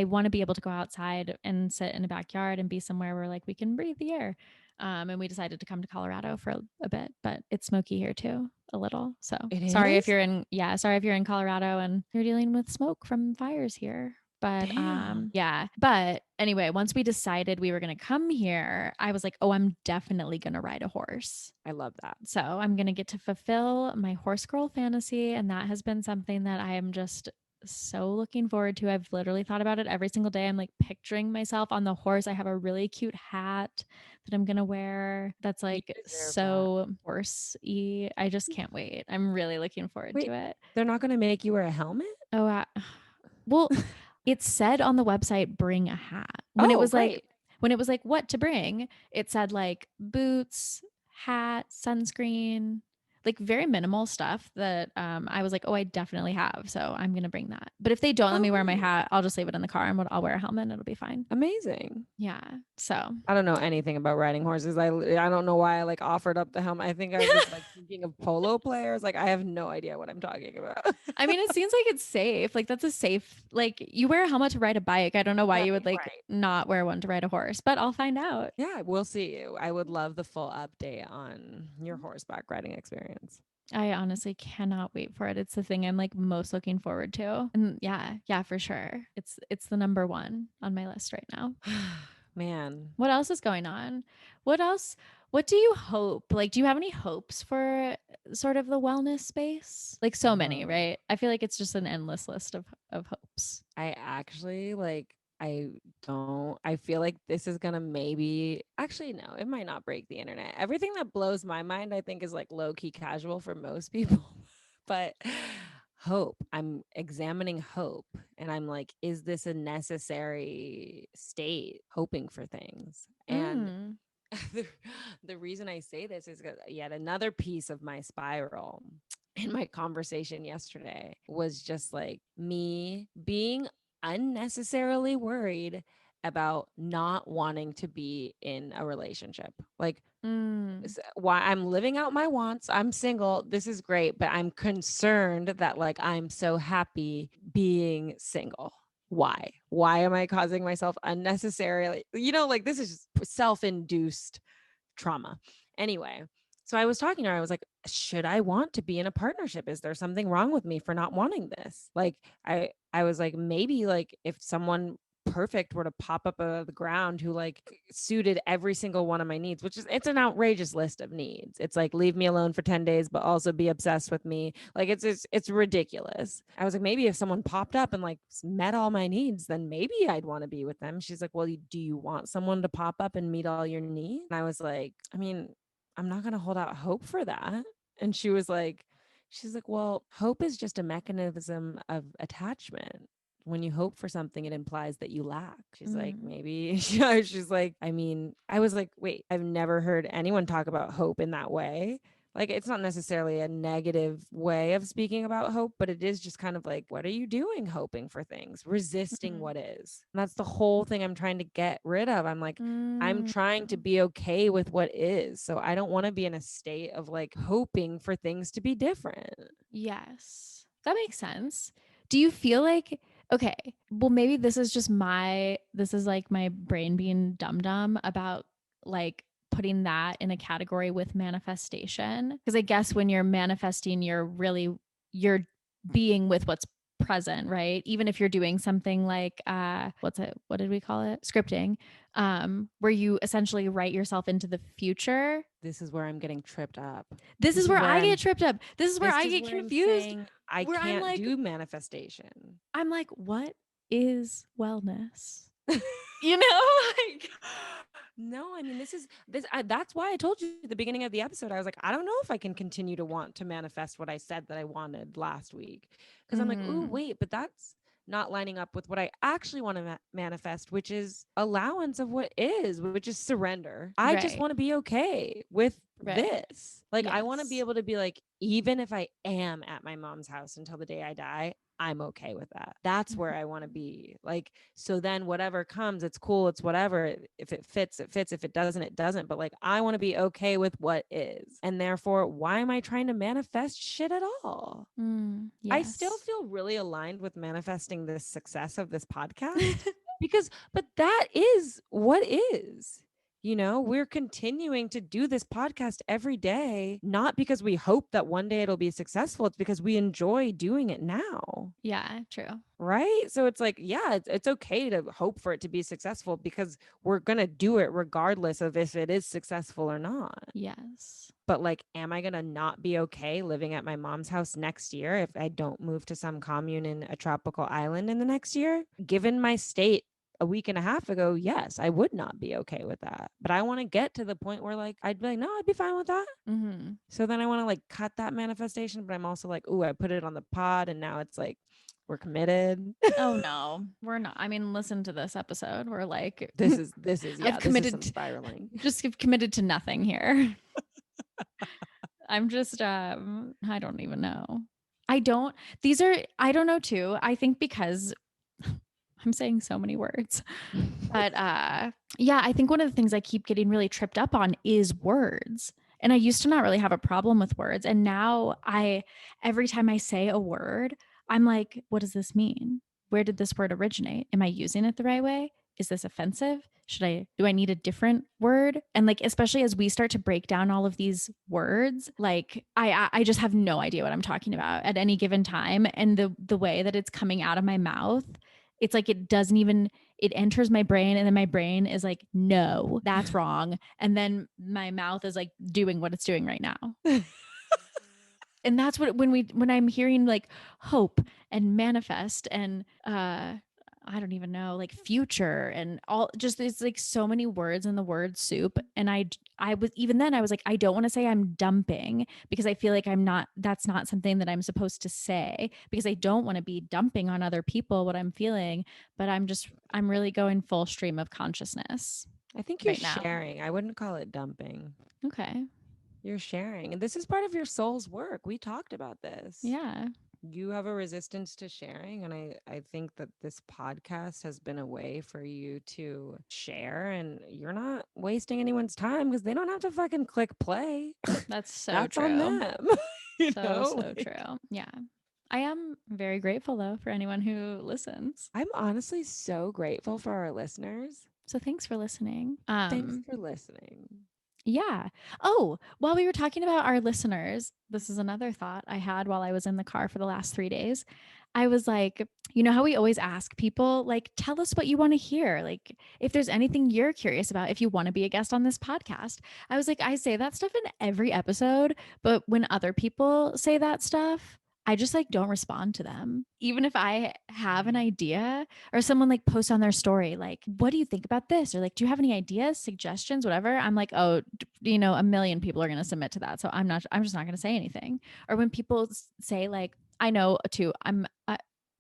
[SPEAKER 1] want to be able to go outside and sit in a backyard and be somewhere where like we can breathe the air. And we decided to come to Colorado for a bit, but it's smoky here too, a little. So
[SPEAKER 2] It
[SPEAKER 1] sorry
[SPEAKER 2] is?
[SPEAKER 1] if you're in Colorado and you're dealing with smoke from fires here. But
[SPEAKER 2] Damn.
[SPEAKER 1] yeah. But anyway, once we decided we were going to come here, I was like, "Oh, I'm definitely going to ride a horse."
[SPEAKER 2] I love that.
[SPEAKER 1] So, I'm going to get to fulfill my horse girl fantasy, and that has been something that I am just so looking forward to. I've literally thought about it every single day. I'm like picturing myself on the horse. I have a really cute hat that I'm going to wear that's
[SPEAKER 2] You
[SPEAKER 1] like
[SPEAKER 2] deserve that.
[SPEAKER 1] so horsey. I just can't wait. I'm really looking forward
[SPEAKER 2] Wait,
[SPEAKER 1] to it.
[SPEAKER 2] they're not gonna make you wear a helmet?
[SPEAKER 1] Oh, well, it said on the website, bring a hat.
[SPEAKER 2] Oh, great.
[SPEAKER 1] When it was like, what to bring, it said like boots, hat, sunscreen, like very minimal stuff that I was like, oh, I definitely have. So I'm going to bring that. But if they don't let
[SPEAKER 2] Oh,
[SPEAKER 1] me wear my
[SPEAKER 2] nice.
[SPEAKER 1] hat, I'll just leave it in the car and I'll wear a helmet and it'll be fine.
[SPEAKER 2] Amazing.
[SPEAKER 1] Yeah. So
[SPEAKER 2] I don't know anything about riding horses. I don't know why I like offered up the helmet. I think I was like thinking of polo players. Like I have no idea what I'm talking about.
[SPEAKER 1] I mean, it seems like it's safe. Like that's a safe, like you wear a helmet to ride a bike. I don't know why
[SPEAKER 2] Right,
[SPEAKER 1] you would like
[SPEAKER 2] right.
[SPEAKER 1] not wear one to ride a horse, but I'll find out.
[SPEAKER 2] Yeah, we'll see. I would love the full update on your horseback riding experience.
[SPEAKER 1] I honestly cannot wait for it. It's the thing I'm like most looking forward to. And yeah, yeah, for sure. It's the number one on my list right now.
[SPEAKER 2] Man,
[SPEAKER 1] What else is going on? What else? What do you hope? Like, do you have any hopes for sort of the wellness space? Like so many,
[SPEAKER 2] um,
[SPEAKER 1] right? I feel like it's just an endless list of hopes.
[SPEAKER 2] I actually like I don't I feel like this is gonna maybe actually no, it might not break the internet. Everything that blows my mind, I think, is like low key casual for most people. But hope, I'm examining hope and I'm like, is this a necessary state, hoping for things? And
[SPEAKER 1] Mm.
[SPEAKER 2] the, the reason I say this is because yet another piece of my spiral in my conversation yesterday was just like me being unnecessarily worried about not wanting to be in a relationship. Like,
[SPEAKER 1] Mm.
[SPEAKER 2] why I'm living out my wants. I'm single. This is great, but I'm concerned that like I'm so happy being single. Why? Why am I causing myself unnecessarily, like this is just self-induced trauma. Anyway, so I was talking to her. I was like, should I want to be in a partnership? Is there something wrong with me for not wanting this? Like, I was like, maybe like if someone perfect were to pop up out of the ground who like suited every single one of my needs, which is it's an outrageous list of needs. It's like leave me alone for 10 days but also be obsessed with me. Like it's ridiculous. I was like, maybe if someone popped up and like met all my needs, then maybe I'd want to be with them. She's like, well, do you want someone to pop up and meet all your needs? And I was like, I mean, I'm not going to hold out hope for that. And she's like, well, hope is just a mechanism of attachment. When you hope for something, it implies that you lack. She's like,
[SPEAKER 1] Mm.
[SPEAKER 2] maybe. She's like, I mean, I was like, wait, I've never heard anyone talk about hope in that way. Like, it's not necessarily a negative way of speaking about hope, but it is just kind of like, what are you doing hoping for things, resisting
[SPEAKER 1] Mm.
[SPEAKER 2] what is? And that's the whole thing I'm trying to get rid of. I'm like, I'm
[SPEAKER 1] Mm.
[SPEAKER 2] trying to be okay with what is. So I don't want to be in a state of like hoping for things to be different.
[SPEAKER 1] Yes. That makes sense. Do you feel like, okay, well, maybe this is like my brain being dumb dumb about like putting that in a category with manifestation. Cause I guess when you're manifesting, you're being with what's present, right? Even if you're doing something like, what did we call it? Scripting, where you essentially write yourself into the future.
[SPEAKER 2] This is where I'm getting tripped up.
[SPEAKER 1] This
[SPEAKER 2] This
[SPEAKER 1] is
[SPEAKER 2] is
[SPEAKER 1] where
[SPEAKER 2] where
[SPEAKER 1] I get
[SPEAKER 2] I'm
[SPEAKER 1] tripped up. This is where
[SPEAKER 2] this
[SPEAKER 1] I
[SPEAKER 2] is
[SPEAKER 1] get
[SPEAKER 2] where I'm
[SPEAKER 1] confused.
[SPEAKER 2] saying I
[SPEAKER 1] Where
[SPEAKER 2] can't do manifestation.
[SPEAKER 1] I'm like, what is wellness? You know, like,
[SPEAKER 2] No, I mean that's why I told you at the beginning of the episode. I was like, I don't know if I can continue to want to manifest what I said that I wanted last week because I'm like, "Ooh,
[SPEAKER 1] mm,
[SPEAKER 2] wait, but that's not lining up with what I actually want to manifest, which is allowance of what is, which is surrender. I just
[SPEAKER 1] right,
[SPEAKER 2] want to be okay with
[SPEAKER 1] right,
[SPEAKER 2] this. Like I want to be
[SPEAKER 1] yes,
[SPEAKER 2] able to be like even if I am at my mom's house until the day I die, I'm okay with that. That's where I want to
[SPEAKER 1] mhm,
[SPEAKER 2] be. Like, so then whatever comes, it's cool, it's whatever. If it fits, it fits. If it doesn't, it doesn't. But like, I want to be okay with what is. And therefore, why am I trying to manifest shit at all? I still
[SPEAKER 1] yes,
[SPEAKER 2] feel really aligned with manifesting the success of this podcast because, but that is what is. We're continuing to do this podcast every day, not because we hope that one day it'll be successful. It's because we enjoy doing it now.
[SPEAKER 1] yeah, true,
[SPEAKER 2] Right. So it's like, yeah, it's okay to hope for it to be successful because we're going to do it regardless of if it is successful or not.
[SPEAKER 1] yes,
[SPEAKER 2] But like, am I going to not be okay living at my mom's house next year if I don't move to some commune in a tropical island in the next year? Given my state a week and a half ago, yes, I would not be okay with that. But I want to get to the point where like, I'd be like, no, I'd be fine with that.
[SPEAKER 1] hmm,
[SPEAKER 2] So then I want to like cut that manifestation, but I'm also like, ooh, I put it on the pod and now it's like, we're committed.
[SPEAKER 1] oh no, we're not. I mean, listen to this episode. We're like, I've
[SPEAKER 2] This is
[SPEAKER 1] committed,
[SPEAKER 2] some spiraling.
[SPEAKER 1] just committed to nothing here. I'm just, I don't even know. I don't, I don't know too. I think because I'm saying so many words. But yeah, I think one of the things I keep getting really tripped up on is words. And I used to not really have a problem with words. And now every time I say a word, I'm like, what does this mean? Where did this word originate? Am I using it the right way? Is this offensive? Do I need a different word? And like, especially as we start to break down all of these words, like I just have no idea what I'm talking about at any given time. And the way that it's coming out of my mouth, it's like it doesn't even it enters my brain and then my brain is like, no, that's wrong. And then my mouth is like doing what it's doing right now. And that's what when I'm hearing like hope and manifest and I don't even know, like future and all, just it's like so many words in the word soup. And I was, even then I was like, I don't want to say I'm dumping because I feel like I'm not, that's not something that I'm supposed to say because I don't want to be dumping on other people what I'm feeling. But I'm really going full stream of consciousness
[SPEAKER 2] I think you're
[SPEAKER 1] right now.
[SPEAKER 2] sharing. I wouldn't call it dumping.
[SPEAKER 1] Okay.
[SPEAKER 2] You're sharing. And this is part of your soul's work. We talked about this.
[SPEAKER 1] Yeah.
[SPEAKER 2] You have a resistance to sharing. And I think that this podcast has been a way for you to share. And you're not wasting anyone's time because they don't have to fucking click play.
[SPEAKER 1] That's so
[SPEAKER 2] That's on
[SPEAKER 1] true.
[SPEAKER 2] them. you
[SPEAKER 1] So,
[SPEAKER 2] know?
[SPEAKER 1] so true. Yeah. I am very grateful though for anyone who listens.
[SPEAKER 2] I'm honestly so grateful for our listeners.
[SPEAKER 1] So thanks for listening.
[SPEAKER 2] Thanks for listening.
[SPEAKER 1] Yeah. Oh, while we were talking about our listeners, this is another thought I had while I was in the car for the last 3 days. I was like, you know how we always ask people, like, tell us what you want to hear. Like, if there's anything you're curious about, if you want to be a guest on this podcast. I was like, I say that stuff in every episode, but when other people say that stuff, I just like don't respond to them. Even if I have an idea or someone like posts on their story, like, what do you think about this? Or like, do you have any ideas, suggestions, whatever? I'm like, oh, a million people are going to submit to that. So I'm just not going to say anything. Or when people say, like, I know too,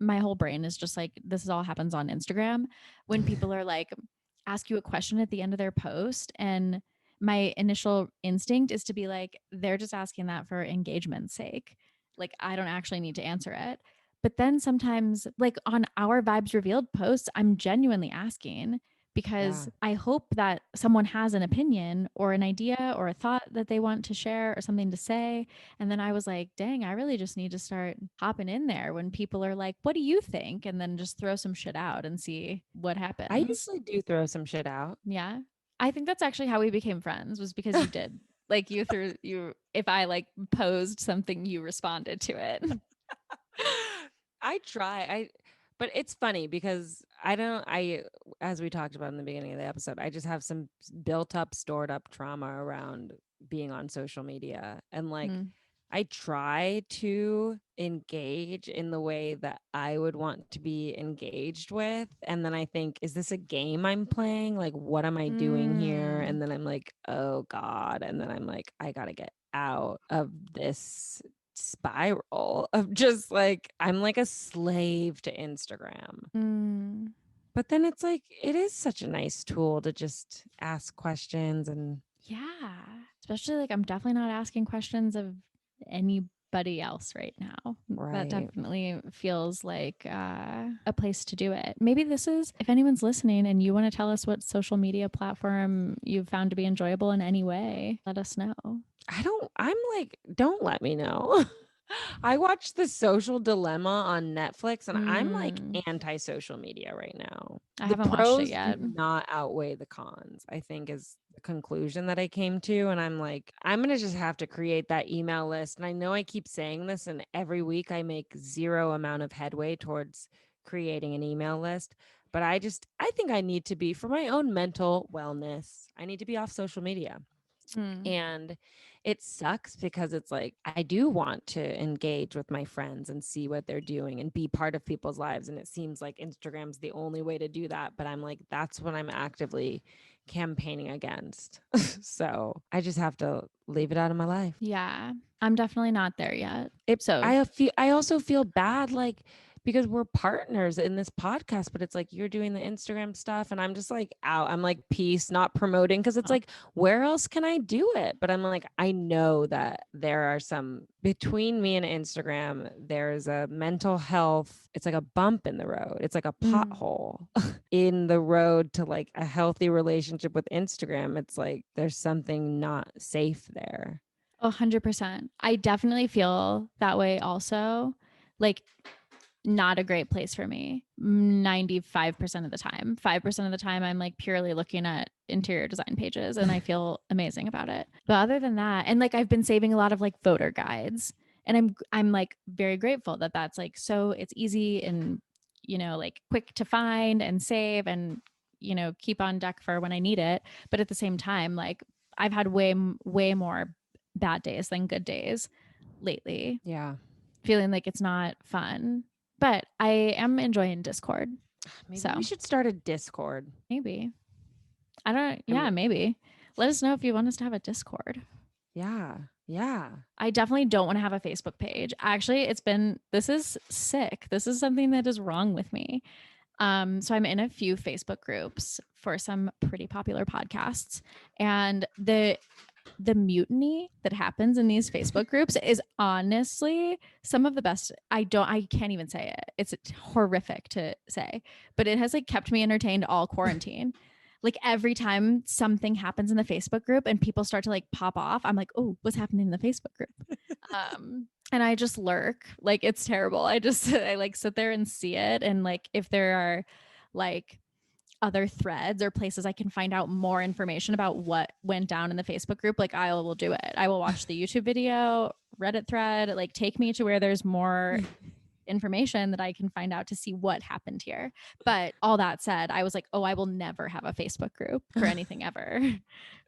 [SPEAKER 1] my whole brain is just like, this is all happens on Instagram when people are like, ask you a question at the end of their post. And my initial instinct is to be like, they're just asking that for engagement's sake. Like, I don't actually need to answer it. But then sometimes, like on our Vibes Revealed posts, I'm genuinely asking because
[SPEAKER 2] Yeah.
[SPEAKER 1] I hope that someone has an opinion or an idea or a thought that they want to share or something to say. And then I was like, dang, I really just need to start hopping in there when people are like, what do you think? And then just throw some shit out and see what
[SPEAKER 2] I
[SPEAKER 1] happens.
[SPEAKER 2] usually do throw some shit out.
[SPEAKER 1] Yeah. I think that's actually how we became friends was because you did. Like you threw you if I like posed something, you responded to it.
[SPEAKER 2] I try. But it's funny because I don't I as we talked about in the beginning of the episode, I just have some built up, stored up trauma around being on social media. And like
[SPEAKER 1] Mm,
[SPEAKER 2] I try to engage in the way that I would want to be engaged with. And then I think, is this a game I'm playing? Like, what am I doing here?
[SPEAKER 1] mm,
[SPEAKER 2] And then I'm like, oh God. And then I'm like, I got to get out of this spiral of just like, I'm like a slave to Instagram.
[SPEAKER 1] mm.
[SPEAKER 2] But then it's like, it is such a nice tool to just ask questions and
[SPEAKER 1] Yeah. Especially like I'm definitely not asking questions of anybody else right now. That
[SPEAKER 2] right.
[SPEAKER 1] definitely feels like a place to do it. Maybe this is, if anyone's listening and you want to tell us what social media platform you've found to be enjoyable in any way, let us know.
[SPEAKER 2] I'm like, don't let me know. I watched The Social Dilemma on Netflix and I'm like
[SPEAKER 1] Mm,
[SPEAKER 2] anti social media right now.
[SPEAKER 1] I
[SPEAKER 2] The
[SPEAKER 1] haven't watched it
[SPEAKER 2] pros do
[SPEAKER 1] yet.
[SPEAKER 2] not outweigh the cons, I think is the conclusion that I came to. And I'm like, I'm going to just have to create that email list. And I know I keep saying this, and every week I make zero amount of headway towards creating an email list. But I think I need to be, for my own mental wellness, I need to be off social media.
[SPEAKER 1] Mm,
[SPEAKER 2] And it sucks because it's like I do want to engage with my friends and see what they're doing and be part of people's lives. And it seems like Instagram's the only way to do that. But I'm like, that's what I'm actively campaigning against. So I just have to leave it out of my life.
[SPEAKER 1] yeah. I'm definitely not there yet.
[SPEAKER 2] It
[SPEAKER 1] So,
[SPEAKER 2] I also feel bad like because we're partners in this podcast, but it's like you're doing the Instagram stuff and I'm just like out. I'm like peace, not promoting because it's
[SPEAKER 1] oh,
[SPEAKER 2] like where else can I do it? But I'm like I know that there are some between me and Instagram, there's a mental health, it's like a bump in the road. It's like a
[SPEAKER 1] mm.
[SPEAKER 2] pothole in the road to like a healthy relationship with Instagram. It's like there's something not safe there.
[SPEAKER 1] 100%. I definitely feel that way also. Like, not a great place for me 95% of the time. 5% of the time, I'm like purely looking at interior design pages and I feel amazing about it. But other than that, and like I've been saving a lot of like voter guides and I'm like very grateful that that's like so it's easy and like quick to find and save and keep on deck for when I need it. But at the same time, like I've had way more bad days than good days lately,
[SPEAKER 2] Yeah.
[SPEAKER 1] feeling like it's not fun. But I am enjoying Discord.
[SPEAKER 2] Maybe we
[SPEAKER 1] So
[SPEAKER 2] should start a Discord.
[SPEAKER 1] maybe. I don't,
[SPEAKER 2] I
[SPEAKER 1] yeah,
[SPEAKER 2] mean,
[SPEAKER 1] maybe. Let us know if you want us to have a Discord.
[SPEAKER 2] yeah, yeah.
[SPEAKER 1] I definitely don't want to have a Facebook page. Actually, this is sick. This is something that is wrong with me. So I'm in a few Facebook groups for some pretty popular podcasts, and the mutiny that happens in these Facebook groups is honestly some of the best. I can't even say it. It's horrific to say, but it has like kept me entertained all quarantine. Like every time something happens in the Facebook group and people start to like pop off, I'm like, oh, what's happening in the Facebook group? And I just lurk. Like it's terrible. I like sit there and see it. And like if there are like other threads or places I can find out more information about what went down in the Facebook group, like I will do it. I will watch the YouTube video, Reddit thread, like take me to where there's more information that I can find out to see what happened here. But all that said, I was like, oh, I will never have a Facebook group for anything ever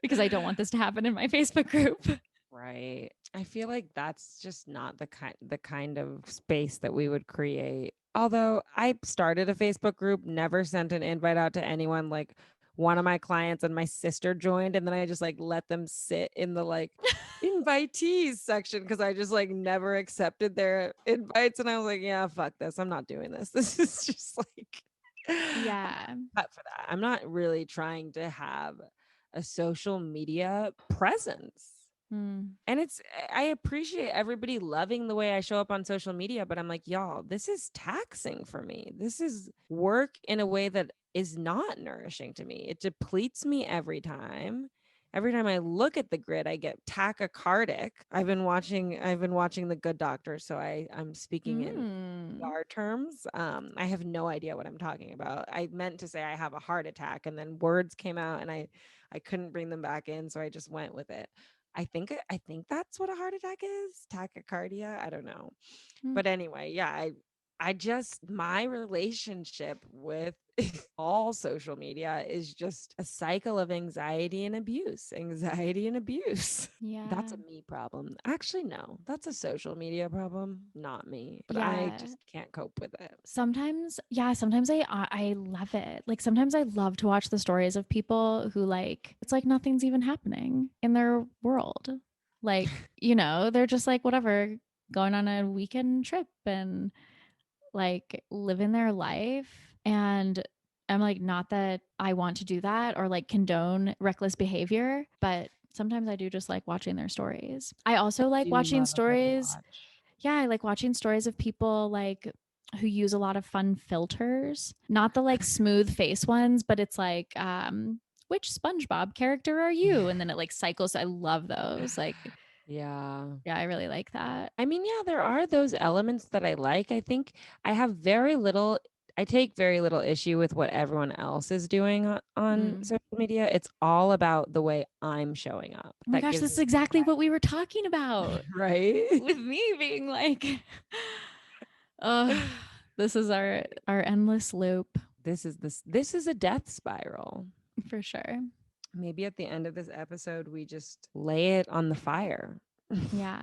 [SPEAKER 1] because I don't want this to happen in my Facebook group.
[SPEAKER 2] Right. I feel like that's just not the kind of space that we would create. Although I started a Facebook group, never sent an invite out to anyone. Like one of my clients and my sister joined, and then I just like let them sit in the like invitees section because I just like never accepted their invites. And I was like, yeah, fuck this. I'm not doing this. This is just like I'm
[SPEAKER 1] Yeah.
[SPEAKER 2] not cut for that. I'm not really trying to have a social media presence.
[SPEAKER 1] Mm.
[SPEAKER 2] And I appreciate everybody loving the way I show up on social media, but I'm like, y'all, this is taxing for me. This is work in a way that is not nourishing to me. It depletes me every time. Every time I look at the grid, I get tachycardic. I've been watching The Good Doctor, so I'm speaking in
[SPEAKER 1] Mm.
[SPEAKER 2] our terms. I have no idea what I'm talking about. I meant to say I have a heart attack, and then words came out, and I couldn't bring them back in, so I just went with it. I think that's what a heart attack is, tachycardia. I don't know,
[SPEAKER 1] Mm.
[SPEAKER 2] but anyway, yeah. I just my relationship with all social media is just a cycle of anxiety and abuse, anxiety and abuse. That's
[SPEAKER 1] Yeah.
[SPEAKER 2] a me problem. Actually, no, that's a social media problem, not me. But I
[SPEAKER 1] Yeah.
[SPEAKER 2] just can't cope with it.
[SPEAKER 1] Sometimes, yeah, sometimes I love it. Like sometimes I love to watch the stories of people who like it's like nothing's even happening in their world. Like, they're just like whatever, going on a weekend trip and like living their life. And I'm like, not that I want to do that or like condone reckless behavior, but sometimes I do just like watching their stories. I also like
[SPEAKER 2] Do
[SPEAKER 1] watching
[SPEAKER 2] love a good
[SPEAKER 1] stories.
[SPEAKER 2] watch.
[SPEAKER 1] Yeah, I like watching stories of people like who use a lot of fun filters. Not the like smooth face ones, but it's like which SpongeBob character are you? And then it like cycles. I love those. Like,
[SPEAKER 2] Yeah.
[SPEAKER 1] yeah, I really like that.
[SPEAKER 2] I mean, yeah, there are those elements that I like. I think I take very little issue with what everyone else is doing on
[SPEAKER 1] Mm.
[SPEAKER 2] social media. It's all about the way I'm showing up.
[SPEAKER 1] Oh my
[SPEAKER 2] That
[SPEAKER 1] gosh,
[SPEAKER 2] gives
[SPEAKER 1] this is
[SPEAKER 2] me
[SPEAKER 1] exactly what we were talking about
[SPEAKER 2] right.
[SPEAKER 1] with me being like, oh, this is our endless loop
[SPEAKER 2] This is a death spiral.
[SPEAKER 1] for sure.
[SPEAKER 2] Maybe at the end of this episode, we just lay it on the fire.
[SPEAKER 1] Yeah.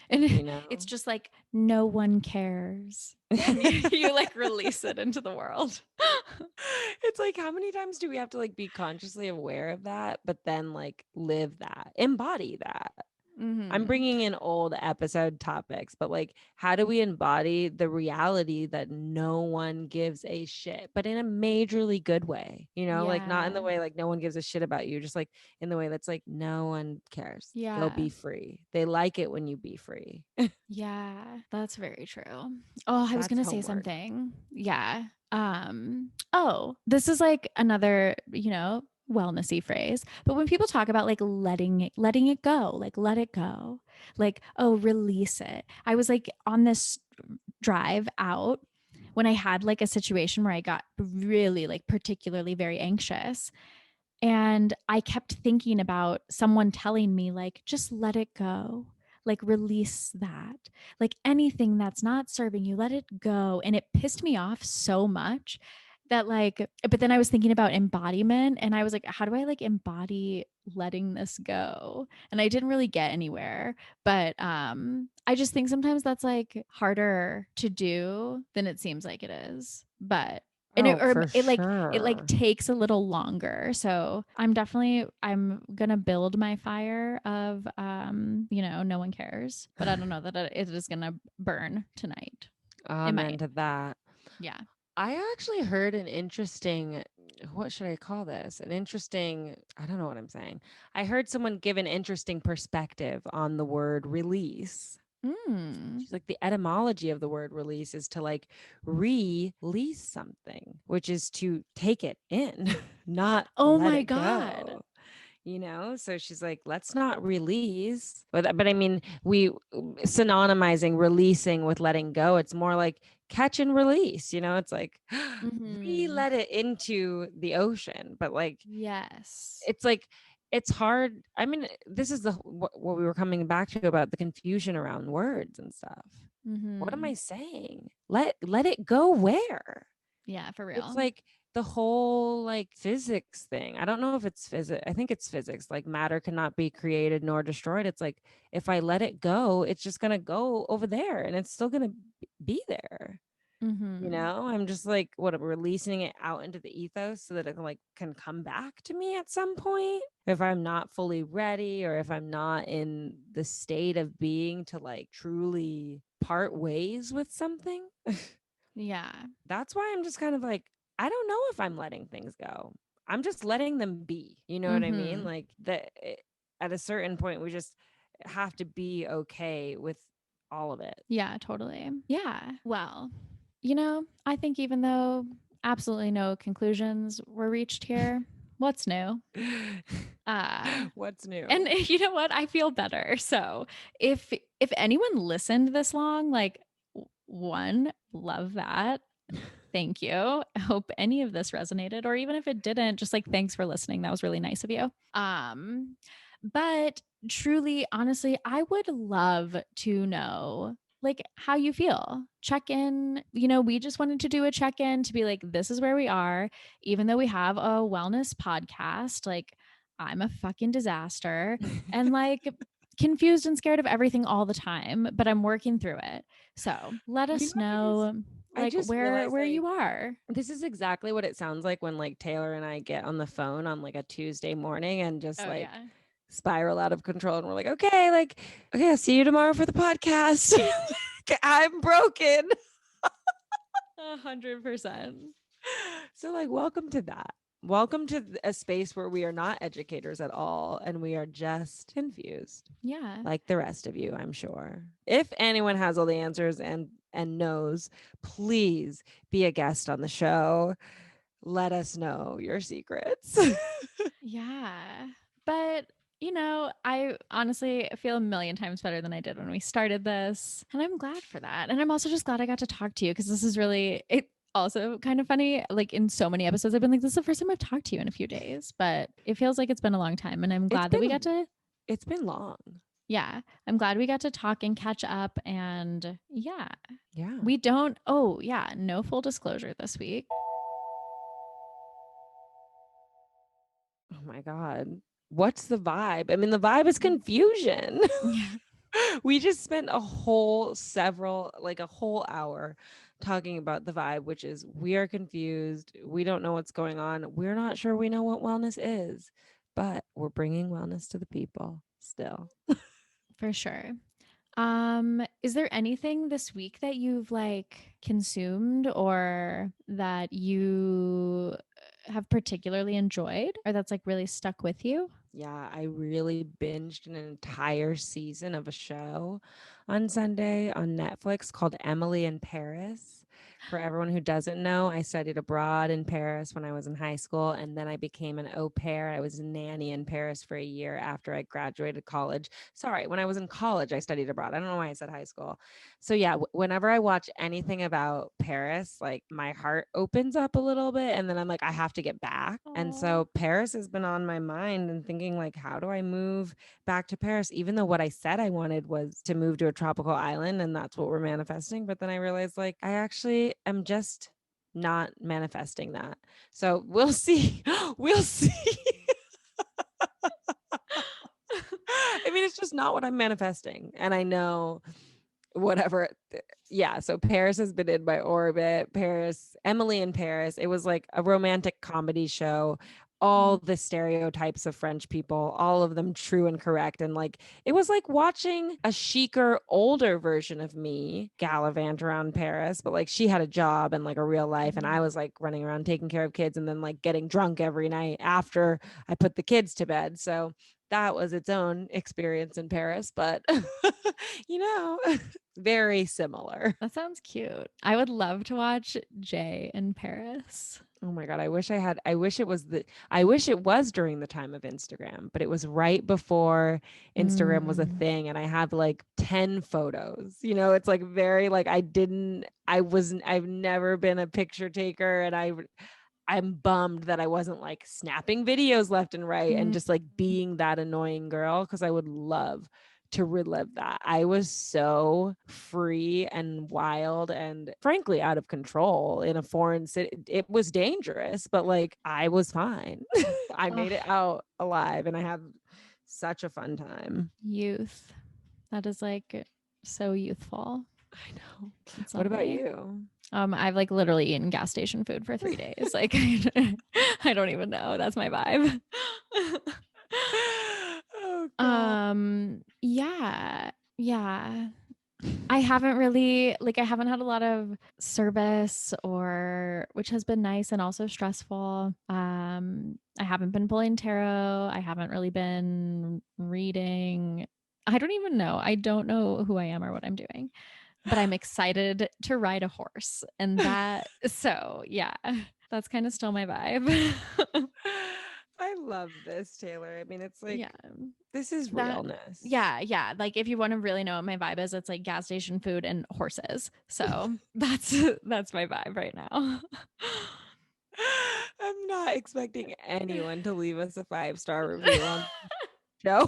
[SPEAKER 1] And
[SPEAKER 2] you
[SPEAKER 1] it's
[SPEAKER 2] know?
[SPEAKER 1] just like no one cares. And you like release it into the world.
[SPEAKER 2] It's like how many times do we have to like be consciously aware of that, but then like live that, embody that? I'm
[SPEAKER 1] Hmm.
[SPEAKER 2] bringing in old episode topics, but like, how do we embody the reality that no one gives a shit, but in a majorly good way? Like not in the
[SPEAKER 1] Yeah.
[SPEAKER 2] way like no one gives a shit about you, just like in the way that's like no one cares. Go
[SPEAKER 1] Yeah.
[SPEAKER 2] be free. They like it when you be free.
[SPEAKER 1] Yeah. That's very true. Oh, I was
[SPEAKER 2] That's
[SPEAKER 1] going to say
[SPEAKER 2] homework.
[SPEAKER 1] something. Yeah. Oh, this is like another, wellnessy phrase. But when people talk about like letting it go, like let it go, like, oh, release it. I was like on this drive out when I had like a situation where I got really like particularly very anxious. And I kept thinking about someone telling me, like, just let it go, like, release that, like anything that's not serving you, let it go. And it pissed me off so much that, like, but then I was thinking about embodiment and I was like, how do I like embody letting this go? And I didn't really get anywhere. But I just think sometimes that's like harder to do than it seems like it is. But And
[SPEAKER 2] Oh, for
[SPEAKER 1] it like
[SPEAKER 2] sure.
[SPEAKER 1] takes a little longer. So I'm gonna build my fire of no one cares, but I don't know that it is gonna burn tonight. It
[SPEAKER 2] Amen
[SPEAKER 1] might.
[SPEAKER 2] to that.
[SPEAKER 1] Yeah.
[SPEAKER 2] I actually heard an interesting, what should I call this? An interesting, I don't know what I'm saying. I heard someone give an interesting perspective on the word release.
[SPEAKER 1] Mm.
[SPEAKER 2] She's like, the etymology of the word release is to like release something, which is to take it in, not
[SPEAKER 1] Oh
[SPEAKER 2] let
[SPEAKER 1] my
[SPEAKER 2] it
[SPEAKER 1] god.
[SPEAKER 2] go. So she's like, let's not release. But I mean, we synonymizing releasing with letting go. It's more like catch and release. It's like we
[SPEAKER 1] Mm-hmm.
[SPEAKER 2] let it into the ocean, but like
[SPEAKER 1] Yes.
[SPEAKER 2] it's like it's hard. I mean, this is what we were coming back to about the confusion around words and stuff. What am
[SPEAKER 1] Mm-hmm.
[SPEAKER 2] I saying? Let it go where?
[SPEAKER 1] Yeah, for
[SPEAKER 2] It's
[SPEAKER 1] real.
[SPEAKER 2] like the whole like physics thing. I don't know if it's physics. I think it's physics. Like matter cannot be created nor destroyed. It's like if I let it go, it's just going to go over there and it's still going to be there.
[SPEAKER 1] Mm-hmm.
[SPEAKER 2] I'm just like what I'm releasing it out into the ethos so that it can come back to me at some point if I'm not fully ready or if I'm not in the state of being to like truly part ways with something.
[SPEAKER 1] Yeah.
[SPEAKER 2] That's why I'm just kind of like, I don't know if I'm letting things go. I'm just letting them be. You know what I mean?
[SPEAKER 1] Mm-hmm.
[SPEAKER 2] Like that at a certain point, we just have to be okay with all of it.
[SPEAKER 1] Yeah, totally. Yeah. Well, I think even though absolutely no conclusions were reached here, what's new? Uh
[SPEAKER 2] What's
[SPEAKER 1] and
[SPEAKER 2] new?
[SPEAKER 1] you know what? I feel better. So, if anyone listened this long, like one, love that. Thank you. I hope any of this resonated, or even if it didn't, just like thanks for listening. That was really nice of you. But truly, honestly, I would love to know like how you feel. Check in. We just wanted to do a check in to be like, this is where we are, even though we have a wellness podcast. Like, I'm a fucking disaster and like confused and scared of everything all the time, but I'm working through it. So let
[SPEAKER 2] You know
[SPEAKER 1] us
[SPEAKER 2] what it is?
[SPEAKER 1] know
[SPEAKER 2] I
[SPEAKER 1] like
[SPEAKER 2] just realized
[SPEAKER 1] where you are.
[SPEAKER 2] this is exactly what it sounds like when like Taylor and I get on the phone on like a Tuesday morning and just
[SPEAKER 1] Oh
[SPEAKER 2] like
[SPEAKER 1] yeah.
[SPEAKER 2] spiral out of control and we're like, okay, I'll see you tomorrow for the podcast. I'm broken.
[SPEAKER 1] 100%.
[SPEAKER 2] So like welcome to that. Welcome to a space where we are not educators at all and we are just confused
[SPEAKER 1] Yeah.
[SPEAKER 2] like the rest of you, I'm sure. If anyone has all the answers and knows, please be a guest on the show. Let us know your secrets.
[SPEAKER 1] Yeah. But I honestly feel a million times better than I did when we started this. And I'm glad for that. And I'm also just glad I got to talk to you because this is really it also kind of funny. Like in so many episodes, I've been like, this is the first time I've talked to you in a few days, but it feels like it's been a long time. And I'm
[SPEAKER 2] it's
[SPEAKER 1] glad that we got
[SPEAKER 2] been
[SPEAKER 1] to,
[SPEAKER 2] it's been long.
[SPEAKER 1] yeah, I'm glad we got to talk and catch up. And yeah,
[SPEAKER 2] Yeah.
[SPEAKER 1] we don't, oh, yeah, no full disclosure this week.
[SPEAKER 2] Oh my god. What's the vibe? I mean, the vibe is confusion.
[SPEAKER 1] Yeah.
[SPEAKER 2] We just spent a whole hour talking about the vibe, which is we are confused. We don't know what's going on. We're not sure we know what wellness is, but we're bringing wellness to the people still.
[SPEAKER 1] For sure. Is there anything this week that you've like consumed or that you have particularly enjoyed or that's like really stuck with you?
[SPEAKER 2] Yeah, I really binged an entire season of a show on Sunday on Netflix called Emily in Paris. For everyone who doesn't know, I studied abroad in Paris when I was in high school, and then I became an au pair. I was a nanny in Paris for a year after I graduated college. Sorry, when I was in college, I studied abroad. I don't know why I said high school. So, yeah, whenever I watch anything about Paris, like my heart opens up a little bit, and then I'm like, I have to get back. And
[SPEAKER 1] Oh,
[SPEAKER 2] so, Paris has been on my mind and thinking, like, how do I move back to Paris, even though what I said I wanted was to move to a tropical island and that's what we're manifesting. But then I realized like I actually am just not manifesting that. So we'll see. We'll see. I mean, it's just not what I'm manifesting. And I know whatever. Yeah, so Paris has been in my orbit. Paris, Emily in Paris. It was like a romantic comedy show. All
[SPEAKER 1] Mm,
[SPEAKER 2] the stereotypes of French people, all of them true and correct. And like it was like watching a chicer, older version of me gallivant around Paris, but like she had a job and like a real life. And I
[SPEAKER 1] mhm.
[SPEAKER 2] was like running around taking care of kids and then like getting drunk every night after I put the kids to bed. So that was its own experience in Paris, but you know, very similar.
[SPEAKER 1] That sounds cute. I would love to watch Jay in Paris.
[SPEAKER 2] Oh my god, I wish it was during the time of Instagram, but it was right before Instagram was a
[SPEAKER 1] Mm,
[SPEAKER 2] thing and I have like 10 photos. You know, it's like very like I've never been a picture taker and I'm bummed that I wasn't like snapping videos left and right and
[SPEAKER 1] mm,
[SPEAKER 2] just like being that annoying girl because I would love to relive that. I was so free and wild and frankly out of control in a foreign city. It was dangerous, but like I was fine. I
[SPEAKER 1] ugh,
[SPEAKER 2] made it out alive and I had such a fun time.
[SPEAKER 1] youth. That is like so youthful.
[SPEAKER 2] I know.
[SPEAKER 1] It's
[SPEAKER 2] What about
[SPEAKER 1] lovely.
[SPEAKER 2] you?
[SPEAKER 1] I've like literally eaten gas station food for 3 days. Like I don't even know. That's my vibe.
[SPEAKER 2] Oh god.
[SPEAKER 1] Yeah. Yeah. I haven't really like I haven't had a lot of service or which has been nice and also stressful. I haven't been pulling tarot. I haven't really been reading. I don't even know. I don't know who I am or what I'm doing, but I'm excited to ride a horse. And that so, yeah. That's kind of still my vibe.
[SPEAKER 2] I love this, Taylor. I mean, it's
[SPEAKER 1] Yeah.
[SPEAKER 2] like this is
[SPEAKER 1] That
[SPEAKER 2] realness.
[SPEAKER 1] yeah, yeah. Like if you want to really know what my vibe is, it's like gas station food and horses. So that's that's my vibe right now.
[SPEAKER 2] I'm not expecting anyone to leave us a 5-star review on the show.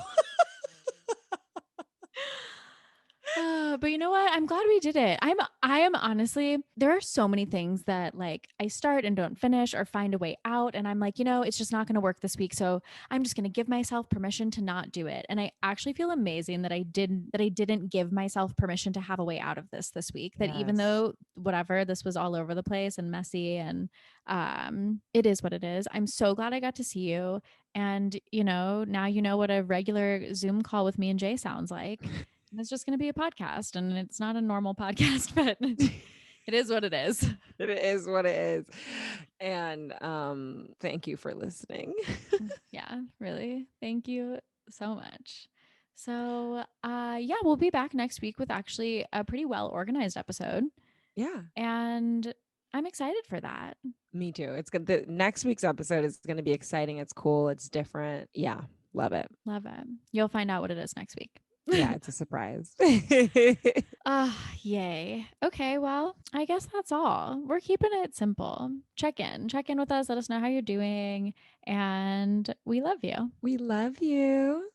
[SPEAKER 1] But you know what? I'm glad we did it. I am honestly, there are so many things that like I start and don't finish or find a way out and I'm like, it's just not going to work this week. So I'm just going to give myself permission to not do it. And I actually feel amazing that I didn't give myself permission to have a way out of this week. That even
[SPEAKER 2] Yes.
[SPEAKER 1] though whatever, this was all over the place and messy and it is what it is. I'm so glad I got to see you and now you know what a regular Zoom call with me and Jay sounds like. It's just going to be a podcast and it's not a normal podcast, but it is what it is.
[SPEAKER 2] It is what it is. And thank you for listening.
[SPEAKER 1] Yeah, really. Thank you so much. So, yeah, we'll be back next week with actually a pretty well organized episode.
[SPEAKER 2] Yeah,
[SPEAKER 1] And I'm excited for that.
[SPEAKER 2] me too. It's good. The next week's episode is going to be exciting. It's cool. It's different. Yeah, love it.
[SPEAKER 1] Love it. You'll find out what it is next week.
[SPEAKER 2] Yeah, it's a surprise.
[SPEAKER 1] Yay. Okay, well, I guess that's all. We're keeping it simple. Check in with us. Let us know how you're doing. And we love you.
[SPEAKER 2] We love you.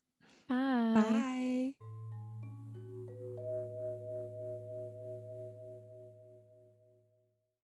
[SPEAKER 1] Bye.
[SPEAKER 2] Bye.